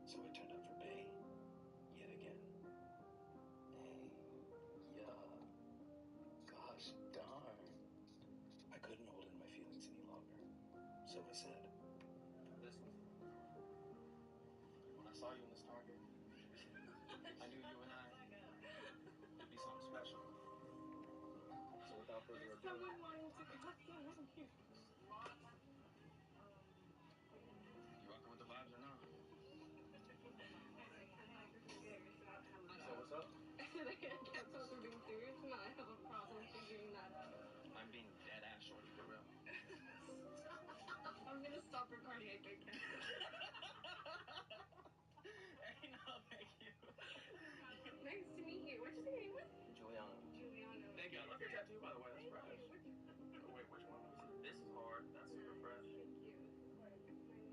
So I turned up for Bay, yet again. Hey, yeah, gosh darn. I couldn't hold in my feelings any longer, so I said, listen, when I saw you in this Target, I knew you and I would be something special. So without further ado, Someone wanted to cut down here. you rocking with the vibes or not? So what's up? I can't tell if you're being serious or not. I have a problem figuring that out. I'm being dead ass shorty for real. I'm gonna stop recording. I can't. Hey, no, thank you. Nice to meet you. What'd you say your name was? Juliana. Juliana. Thank you. I love your tattoo, by the way. That's fresh. Thank you. Wait, which one? Let me see. This is hard. That's super fresh. Thank you. This is like my niece is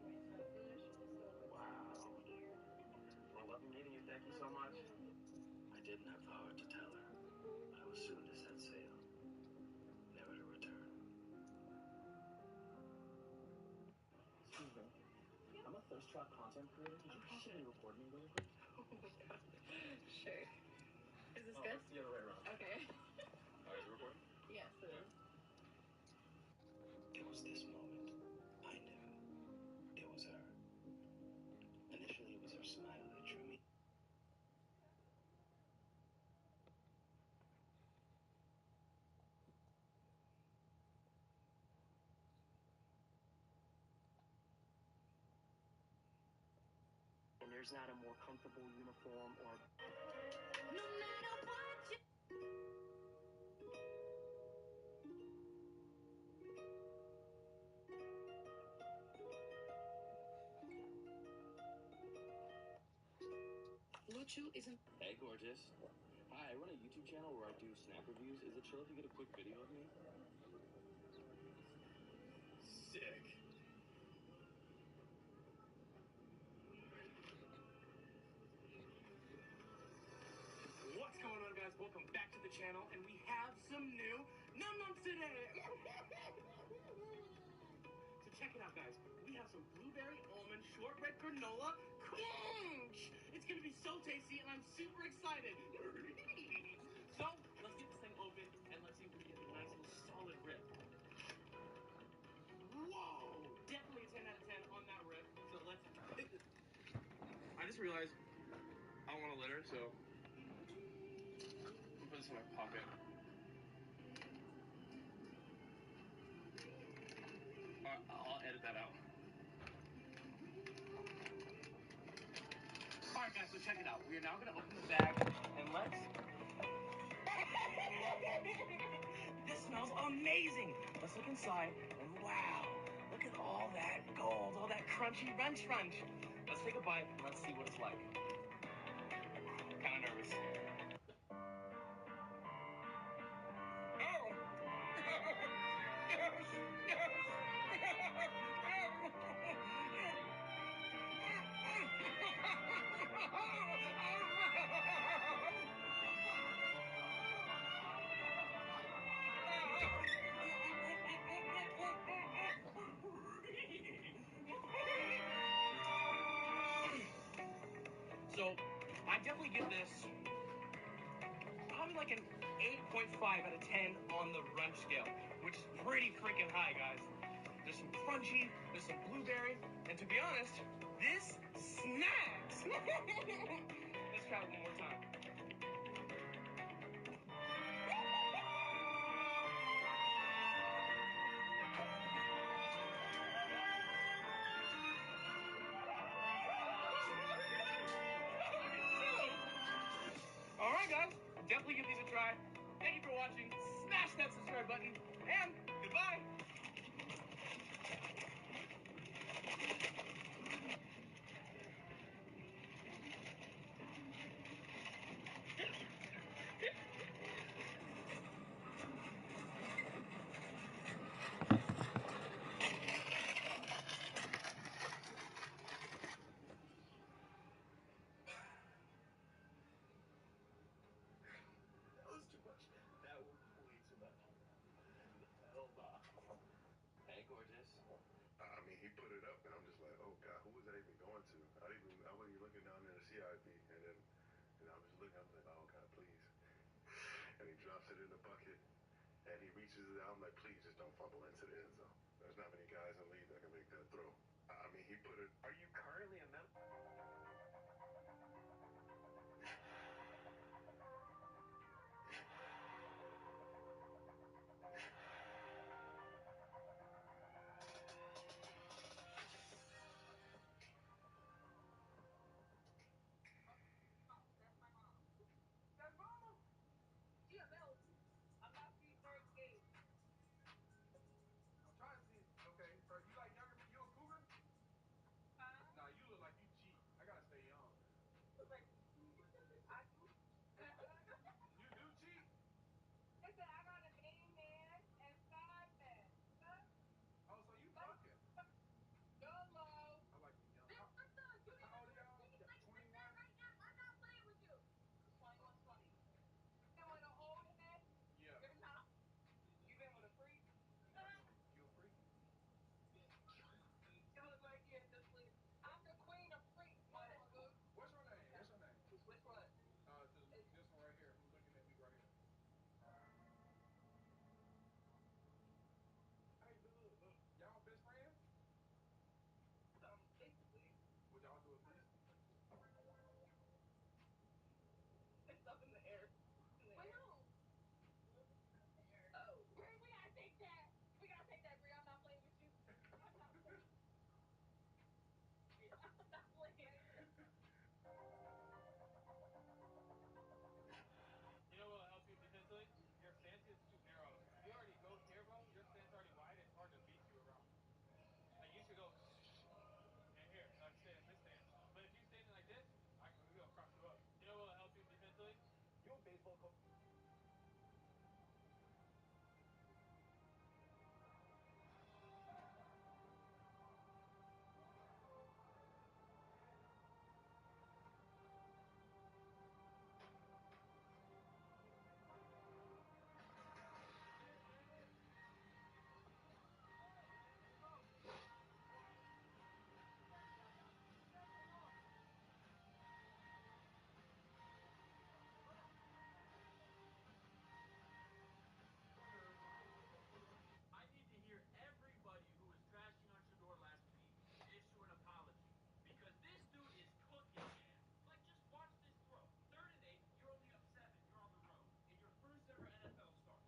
in my initial, so it's Wow. here. Well, lovely meeting you. Thank you so much. I didn't have the heart to tell her. I was soon to set sail, never to return. Excuse me. I'm a thirst trap content creator. Could you possibly record me really quick? Oh my god. Sure. Is this good? It's the other way around. Okay. Are you recording? Yes, it is. It was this moment I knew it was her. Initially, it was her smile that drew me. And there's not a more comfortable uniform or... No matter what you... Luchu isn't... Hey, gorgeous. Hi, I run a YouTube channel where I do snap reviews. Is it chill if you get a quick video of me? Sick. What's going on, guys? Welcome back to the channel, and we have some new num-nums today. So check it out, guys. We have some blueberry almond shortbread granola crunch. It's gonna be so tasty, and I'm super excited. So let's get this thing open, and let's see if we can get a nice little solid rip. Whoa! Definitely a 10 out of 10 on that rip. So let's... I just realized I want a litter, so I'll put this in my pocket. I'll edit that out. Alright guys, so check it out. We are now going to open the bag, and let's... This smells amazing! Let's look inside, and wow! Look at all that gold, all that crunchy crunch. Let's take a bite, and let's see what it's like. Kind of nervous. Oh! Yes! Yes! So I definitely give this probably like an 8.5 out of 10 on the run scale, which is pretty freaking high, guys. There's some crunchy, there's some blueberry, and to be honest, this snacks. Let's try it one more time. All right, guys, definitely give these a try. Thank you for watching. Smash that subscribe button, and goodbye. That was too much. That was way too much. Hell nah. Hey, gorgeous. I mean, he put it up, and I'm just like, oh God, who was that even going to? I wasn't even looking down there to see IP, and then, I'm just looking. I'm like, oh God, please. And he drops it in the bucket, and he reaches it out. I'm like, please, just don't fumble into the end zone. There's not many guys in the league that can make that throw. I mean, he put it. Are you currently a member? I'm trying to see. Okay, so you like younger? You a cougar? Nah, you look like you cheat. I gotta stay young. You do cheat? Oh, so you fucking? I like you young. How old are y'all? 21? Yeah. You a freak? What's your name? What's your name? This one right here. Who's looking at me right here? Hey, look. Y'all best friends? Would y'all do a threesome? You know what'll help you defensively? Your stance is too narrow. If you already go here, bro, your stance already wide, it's hard to beat you around. Like, you should go and here, like stay in this stance. But if you stand like this, we gonna cross you up. You know what'll help you defensively? You a baseball coach? I need to hear everybody who was trashing on Shador last week issue an apology. Because this dude is cooking, man. Like, just watch this throw. 3rd and 8, you're only up 7. You're on the road. In your first ever NFL start.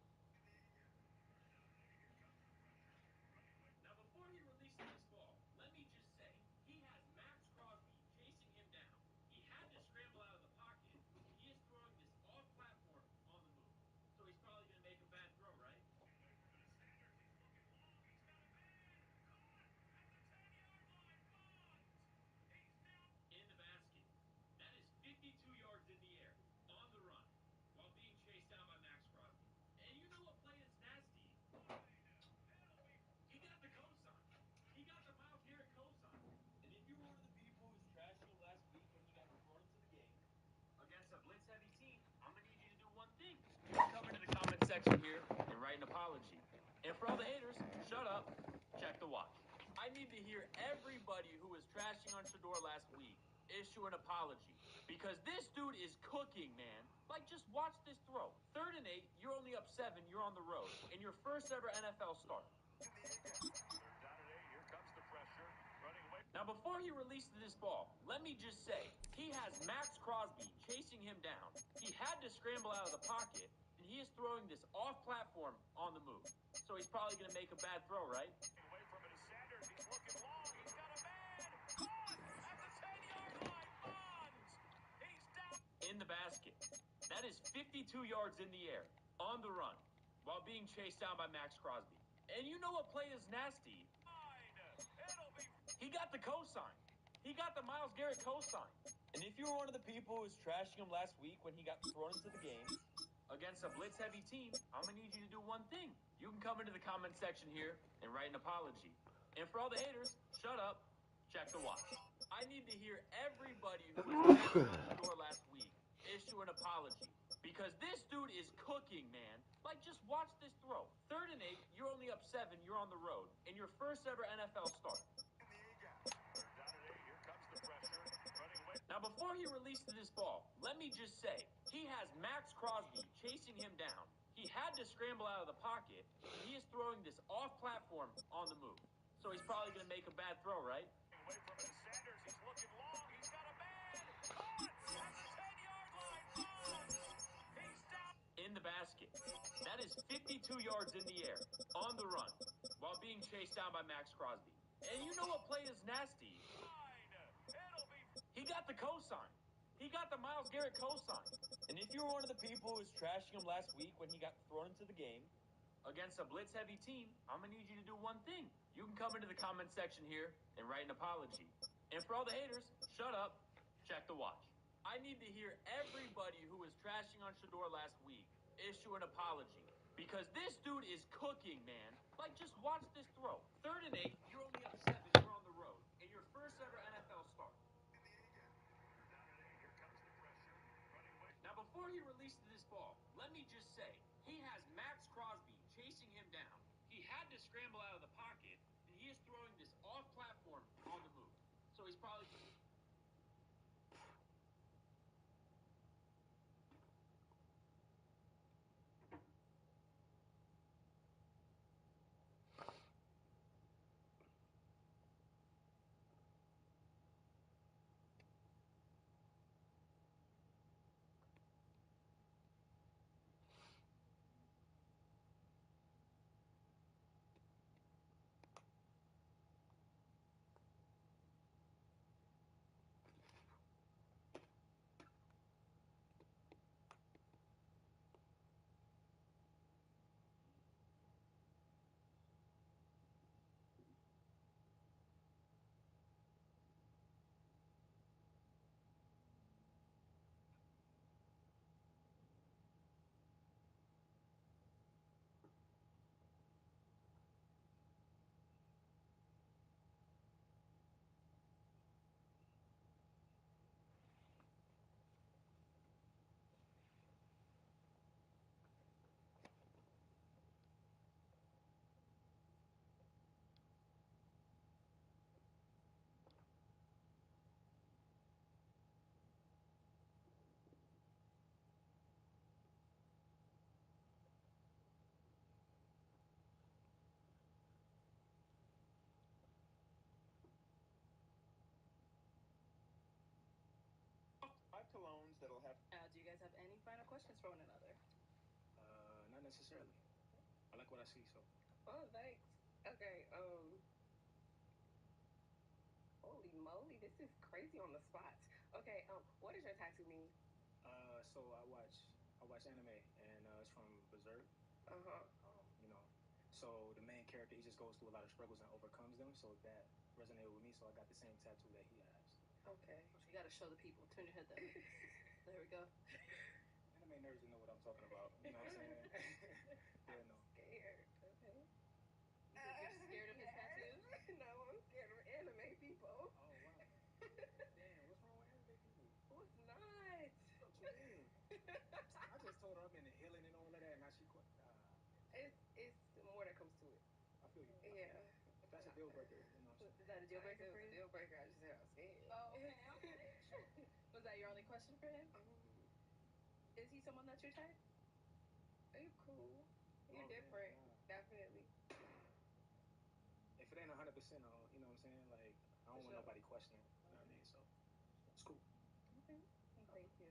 Now, before he releases this ball, let me just say, he has Max Crosby chasing him down. He had to scramble out of the pocket. He is throwing this off platform on the move. So he's probably going to make a bad throw, right? In the basket. That is 52 yards in the air, on the run, while being chased down by Max Crosby. And you know what play is nasty? He got the cosign. He got the Miles Garrett cosign. And if you were one of the people who's trashing him last week when he got brought into the game, against a blitz-heavy team, I'm going to need you to do one thing. Come into the comment section here and write an apology. And for all the haters, shut up, check the watch. I need to hear everybody who was trashing on Shador last week issue an apology. Because this dude is cooking, man. Like, just watch this throw. 3rd and 8, you're only up 7, you're on the road, and your first ever NFL start. Now, before he released this ball, let me just say, he has Max Crosby chasing him down. He had to scramble out of the pocket, and he is throwing this off platform on the move. So he's probably going to make a bad throw, right? Away from it is Sanders. He's looking long. He's got a man. Caught at the 10-yard line. Bonds. He's down. In the basket. That is 52 yards in the air, on the run, while being chased down by Max Crosby. And you know what play is nasty? He got the cosign. He got the Myles Garrett cosign. And if you were one of the people who was trashing him last week when he got thrown into the game against a blitz-heavy team, I'm going to need you to do one thing. You can come into the comment section here and write an apology. And for all the haters, shut up, check the watch. I need to hear everybody who was trashing on the door last week issue an apology. Because this dude is cooking, man. Like, just watch this throw. 3rd and 8, you're only up 7, you're on the road, and your first ever NFL start. Now, before he released this ball, let me just say, he has Max Crosby chasing him down. He had to scramble out of the pocket, and he is throwing this off platform on the move. So he's probably going to make a bad throw, right? Away from it is Sanders. He's looking long. He's got a man. Caught at the 10-yard line. Bonds. He's down. In the basket. That is 52 yards in the air, on the run, while being chased down by Max Crosby. And you know what play is nasty? He got the cosign. He got the Myles Garrett cosign. And if you were one of the people who was trashing him last week when he got thrown into the game against a blitz-heavy team, I'm going to need you to do one thing. You can come into the comment section here and write an apology. And for all the haters, shut up, check the watch. I need to hear everybody who was trashing on Shador last week issue an apology. Because this dude is cooking, man. Like, just watch this throw. 3rd and 8, you're only up 7, you're on the road, and your first ever NFL start. Now, before he released this ball, let me just say, he has Max Crosby chasing him down. He had to scramble out of the pocket, and he is throwing this off platform on the move. So he's probably... Colognes that'll have. Do you guys have any final questions for one another? Not necessarily. I like what I see, so. Oh, thanks. Okay. Holy moly, this is crazy on the spot. Okay. What does your tattoo mean? So I watch anime, and it's from Berserk. You know, so the main character, he just goes through a lot of struggles and overcomes them. So that resonated with me. So I got the same tattoo that he has. Okay. You got to show the people. Turn your head that way. There we go. Anime nerds will know what I'm talking about. You know what I'm saying? Yeah, no. Scared. Okay. You're scared of his tattoos? No, I'm scared of anime people. Oh, wow. Damn, what's wrong with anime people? What's not? What you mean? I just told her I'm into healing and all of that, and now she quit. It's more that comes to it. I feel you. Yeah. If that's a deal breaker, you know what I'm saying? Is that a deal breaker for you? Deal breaker. I just said I'm scared. Oh, okay. Was that your only question? question for him? Is he someone that's your type? You're cool. You're different. Definitely. If it ain't 100%, you know what I'm saying? Like, I don't want nobody questioning. You know what I mean? So, it's cool. Okay. Thank you.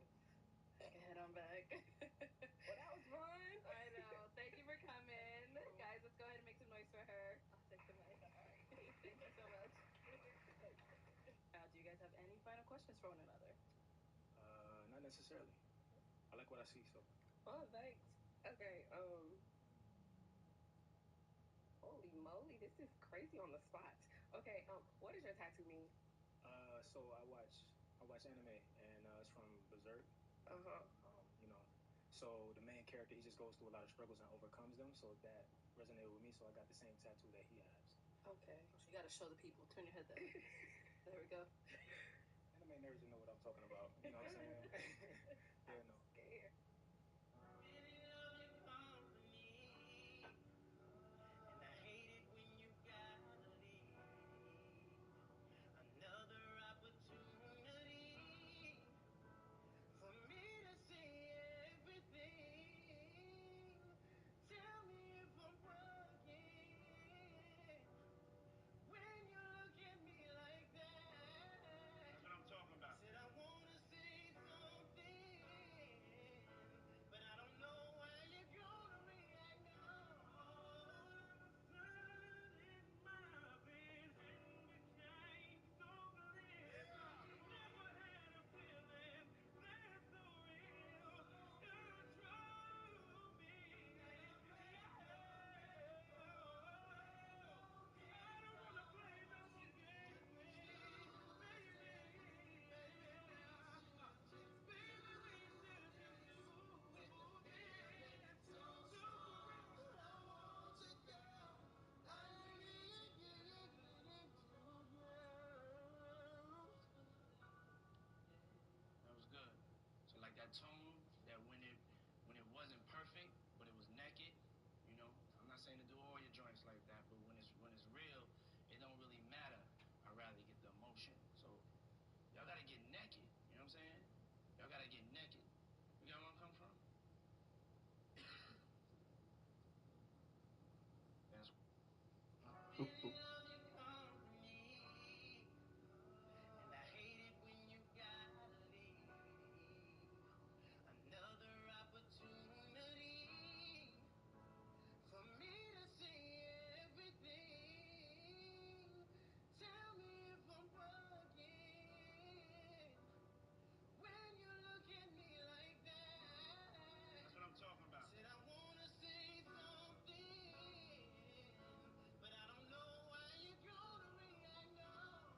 I can head on back. Well, that was fun. I know. Thank you for coming. Guys, let's go ahead and make some noise for her. I'll take the mic. Thank you so much. Do you guys have any final questions for one another? Not necessarily. I like what I see, so. Oh, thanks. Okay, holy moly, this is crazy on the spot. Okay, what does your tattoo mean? So I watch anime, and it's from Berserk. You know, so the main character, he just goes through a lot of struggles and overcomes them, so that resonated with me, so I got the same tattoo that he has. Okay. You gotta show the people. Turn your head there. There we go. Anime nerds will know what I'm talking about. You know what I'm saying? Yeah, no. Scared. Another opportunity for me to see everything. Tell me if I'm bugging when you look at me like that. That's what I'm talking about. Said I wanna say something, but I don't know how you're gonna react now. In my vision became so clear. Never had a feeling that's so real. You drove me. I don't wanna play no more games, baby. That was good. So like that tone, that when it wasn't perfect, but it was naked, you know. I'm not saying to do all your joints like that, but when it's real, it don't really matter. I'd rather get the emotion. So y'all gotta get naked. You know what I'm saying? Y'all gotta get naked. You got where I'm coming from? That's and I hate it when you gotta leave. Another opportunity for me to see everything. Tell me if I'm bugging when you look at me like that. That's what I'm talking about. Said I wanna say something, but I don't know how you're gonna react now.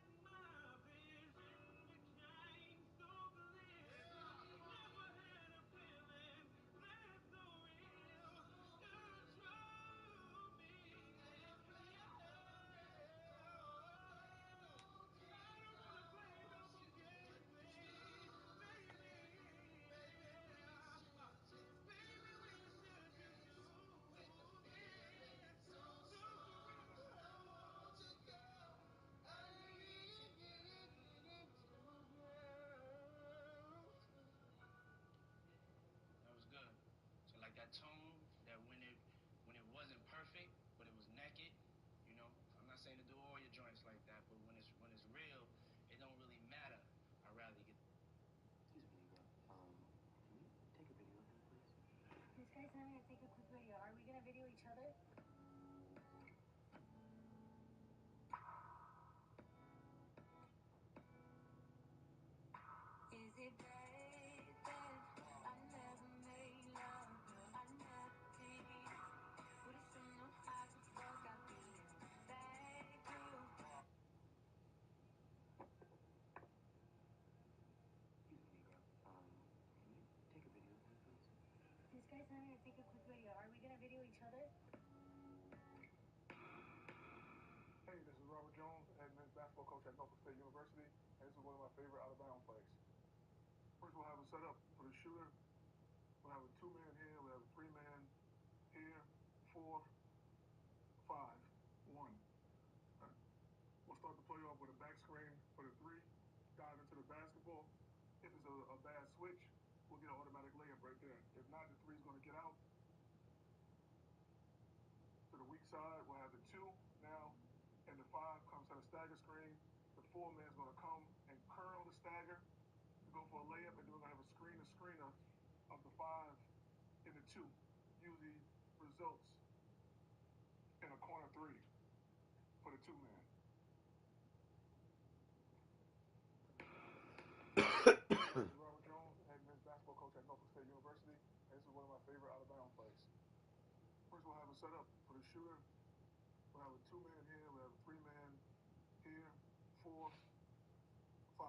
In my vision became so clear. Never had a feeling that's so real. You drove me. I don't wanna play no more games, baby. Baby, we should just do it. So I want you, girl. I need you to girl. That was good. So like that tone, that when it wasn't perfect, but it was naked, you know. I'm not saying to do all your joints like that, but when it's real, it don't really matter. I'd rather get. Excuse me, Negro. Can you take a video of him, please? This guy's having to take a quick video. Are we gonna video each other? Is it bad that I never made love? I never did. But it's in the high the fuck I feel bad girl. Excuse me, Negro. Can you take a video of him, please? This guy's having to take a quick video. Are we gonna video each other? Hey, this is Robert Jones, head men's basketball coach at Norfolk State University, and this is one of my favorite out-of-bounds plays. First, we'll have a setup for the shooter. We'll have a 2-man here, we'll have a 3-man here, 4, 5, 1. Right. We'll start the play off with a back screen for the 3, basketball. If it's a bad switch, we'll get an automatic layup right there. If not, the three's going to get out. To the weak side, we'll have the 2 now, and the 5 comes to the stagger screen. The 4-man's going to come and curl the stagger to go for a layup, and then we're going to have a screener of the 5 and the 2. Usually results in a corner 3 for the 2-man. This is Robert Jones, head men's basketball coach at Norfolk State University, and this is one of my favorite out-of-bounds plays. First, we'll have a setup for the shooter. We'll have a 2-man here, we'll have a 3-man here, 4, 5,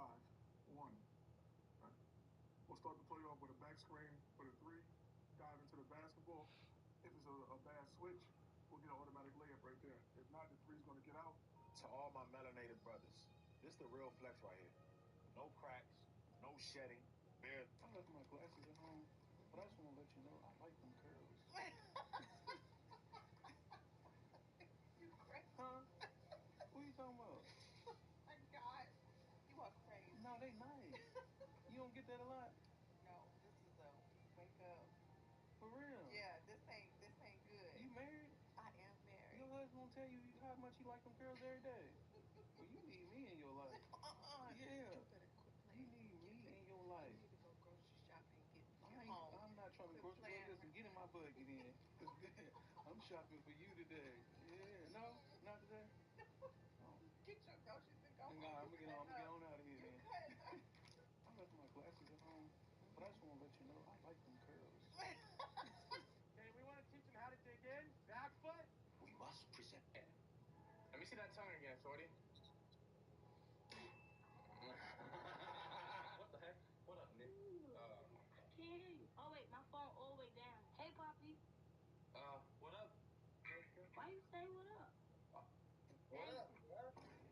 1. Right. We'll start the play off with a back screen for the 3, dive into the basketball. If it's a bad switch, we'll get an automatic layup right there. If not, the 3's going to get out. To all my melanated brothers, this the real flex right here. No cracks, no shedding. Bare. I left my glasses at home, but I just want to let you know I like them curls. You crazy? Huh? What are you talking about? My God, you are crazy. No, they nice. You don't get that a lot? No, this is a wake up. For real? Yeah, this ain't good. You married? I am married. Your husband won't tell you how much he like them curls every day. Well, you need me in your life. Yeah. You better quit You playing. need me in your life. You need to go grocery shopping and get I'm not trying to Quit grocery. playing. Listen, get in my budget then. Cause I'm shopping for you today. Yeah. No? Not today? Oh. Get your groceries and go home. I'm gonna get on out of here You then. I left my glasses at home, but I just want to let you know I like them curls. Okay, we want to teach them how to dig in. Back foot. We must present. Let me see that tongue again, shorty. What the heck? What up, Nick? Can't hear you. Oh, wait, my phone all the way down. Hey, Poppy. What up? Why you say what up? What up?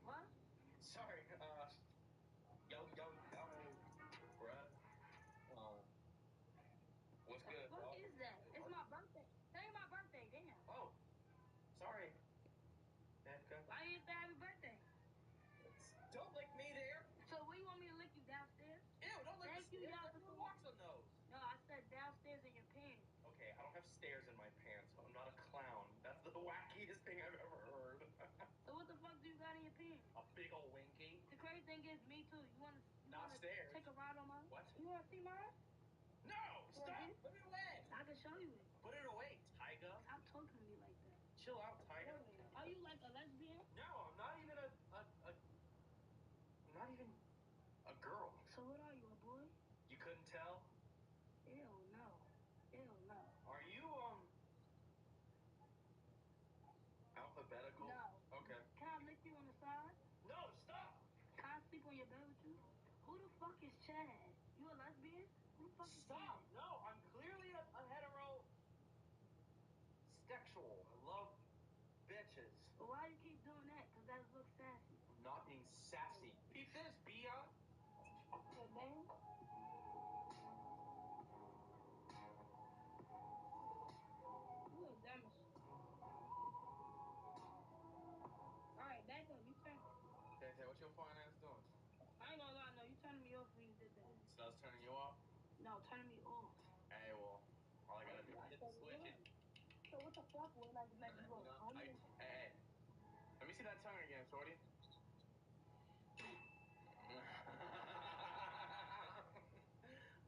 What? Sorry, yo, bruh. What's good? What is that? It's my birthday. That ain't my birthday, damn. Oh, sorry. Why you didn't say happy birthday? Don't lick me there. So where you want me to lick you, downstairs? Ew, don't lick Thank the you, stairs. y'all, Everyone for walks on those. No, I said downstairs in your pants. Okay, I don't have stairs in my pants. I'm not a clown. That's the wackiest thing I've ever heard. So what the fuck do you got in your pants? A big ol' winky. The crazy thing is, me too. You wanna stairs. take a ride on mine? What? You wanna see mine? No! Stop! Put it away! I can show you it. Put it away, Tyga. Stop talking to me like that. Chill out, Tyga. Are you like a lesbian? No, I'm not even I'm not even a girl. So what are you, a boy? You couldn't tell? Ew, no. Ew, no. Are you, alphabetical? No. Okay. Can I lick you on the side? No, stop! Can I sleep on your bed with you? Who the fuck is Chad? You a lesbian? Who the fuck is Stop! Chad? No, I'm clearly a hetero sexual. I love bitches. But why you keep doing that? Because that looks sassy. I'm not being sassy. Peep this, Bia. What, man? You a dumb as shit. Alright, back up. You turn. Okay, what your fine ass doing? I ain't gonna lie, no. You turning me off when you did that. So I was turning you off? No, turning me off. Hey, well, all I gotta do is hit the switch and... So what the fuck would like make you go? Hey, let me see that tongue again, shorty.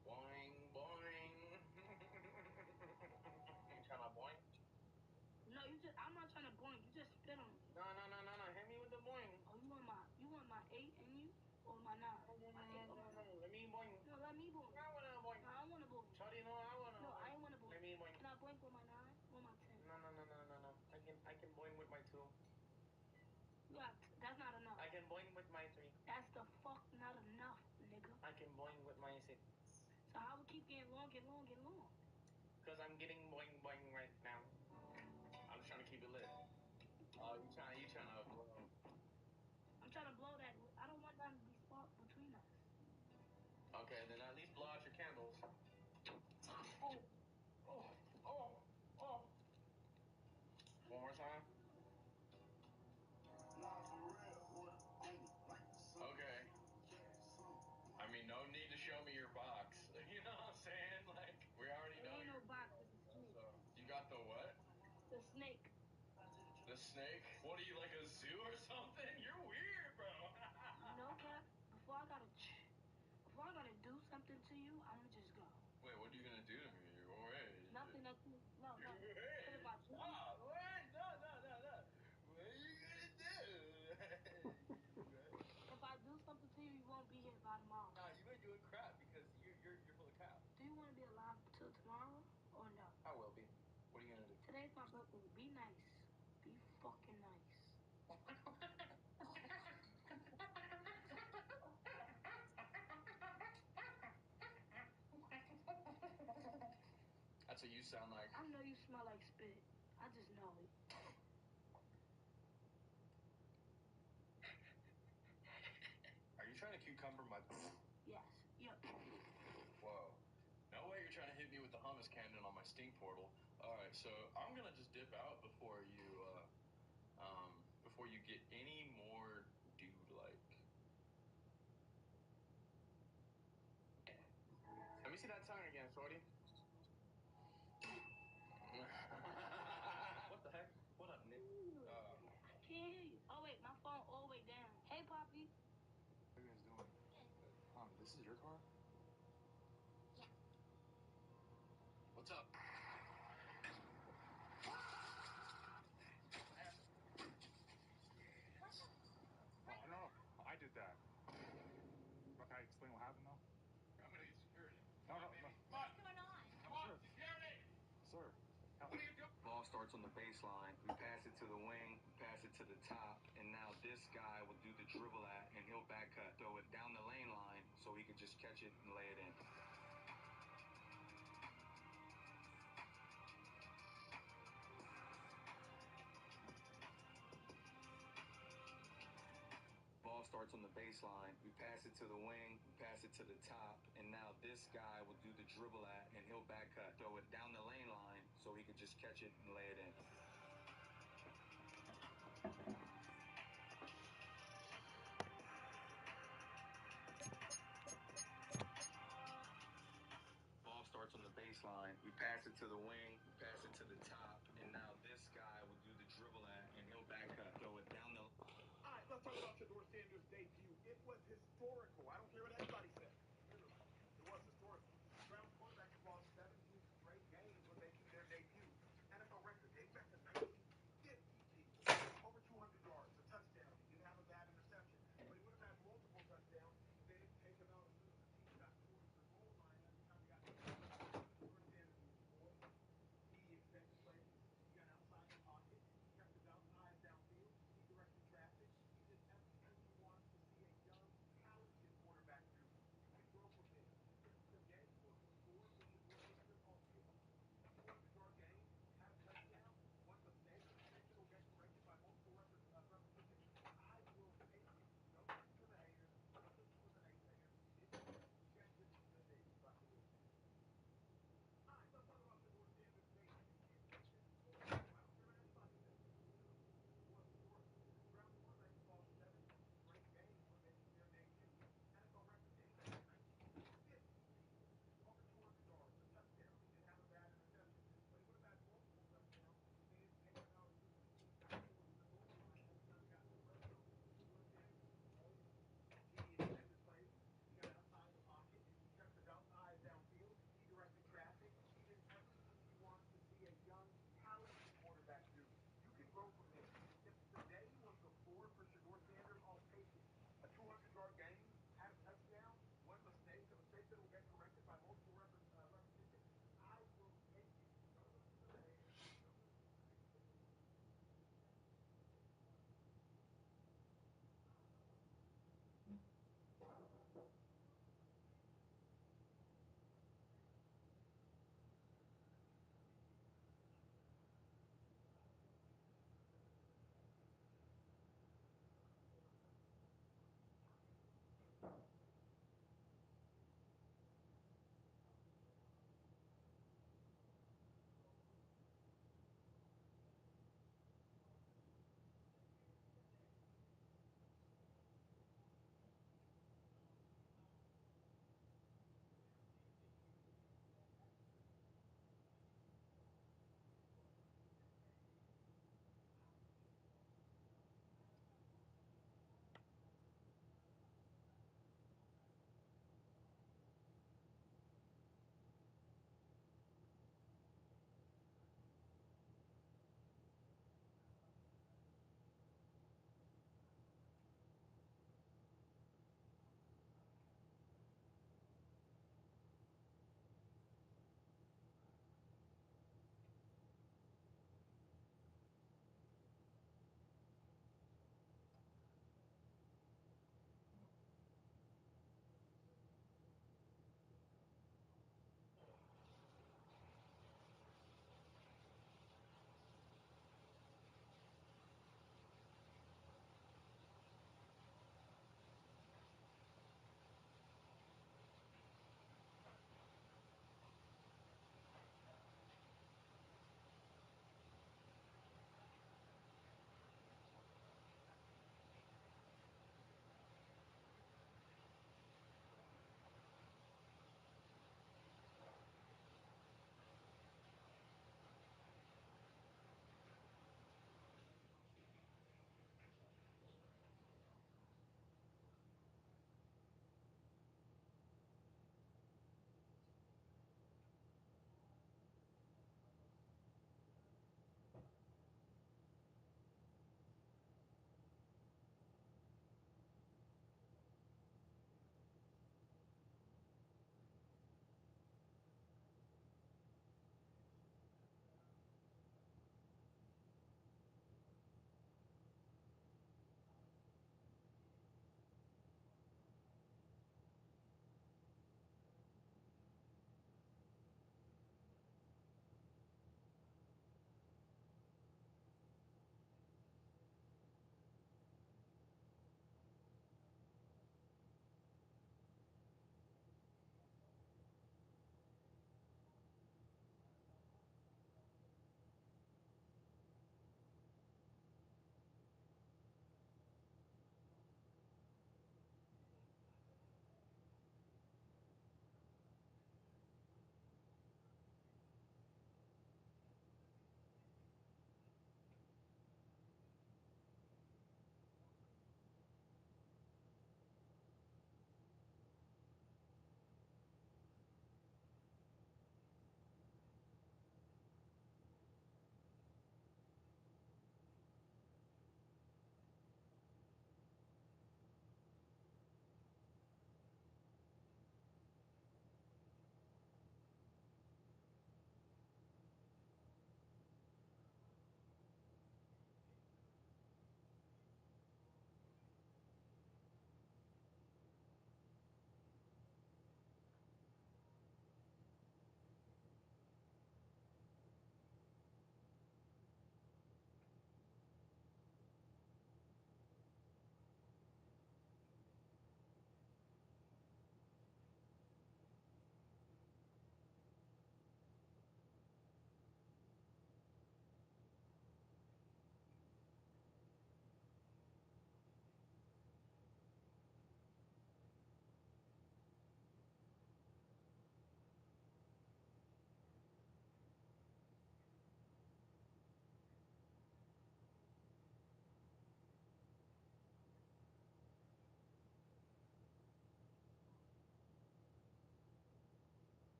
Boing, boing. You trying to boing? No, I'm not trying to boing. You just spit on me. No. Hit me with the boing. Oh, you want my 8 in you or my 9? No. Let me boing. No, let me boing. I wanna boing. No, I want to boing. Shorty, no, I wanna. No, I ain't want to boing. Let me boing. Can I boing with my 9 or my 10? No. I can boing with my 2. Yeah, that's not enough. I can boing with my 3. That's the fuck not enough, nigga. I can boing with my 6. So how we keep getting long? Because I'm getting boing right now. I'm just trying to keep it lit. Oh, you trying to blow. I'm trying to blow that. I don't want that to be sparked between us. Okay, then at least blow out your candles. Oh. One more time. Okay. snake? What are you, like a zoo or something? You're weird, bro. You know, Cap, before I gotta do something to you, I'ma just go. Wait, what are you gonna do to me? Wait. Nothing that you, no. Wait. But if I do, Wait, no. What are you gonna do? if I do something to you, you won't be here by tomorrow. Nah, you ain't doing crap because you're full of crap. Do you want to be alive till tomorrow or no? I will be. What are you gonna do? Today's my birthday. Be nice. Be fucking nice. That's what you sound like. I know you smell like spit. I just know it. Are you trying to cucumber my... Yes. Yep. Whoa. No way you're trying to hit me with the hummus cannon on my stink portal. Alright, so I'm gonna just dip out before you get any more dude-like. Let me see that tongue again, shorty. What the heck? What up, Nick? I can't hear you. Oh, wait, my phone all the way down. Hey, Poppy. What are you guys doing? This is your car? Yeah. What's up? No, I did that. Can I explain what happened, though? I'm gonna get security. No. What's going on? Come on, security! Sir. What are you doing? Ball starts on the baseline. We pass it to the wing, we pass it to the top, and now this guy will do the dribble at, and he'll back cut, throw it down the lane line so he can just catch it and lay it in. Ball starts on the baseline. We pass it to the wing, we pass it to the top, and now this guy will do the dribble at, and he'll back cut, throw it down the lane line so he can just catch it and lay it in. Ball starts on the baseline. We pass it to the wing, we pass it to the top.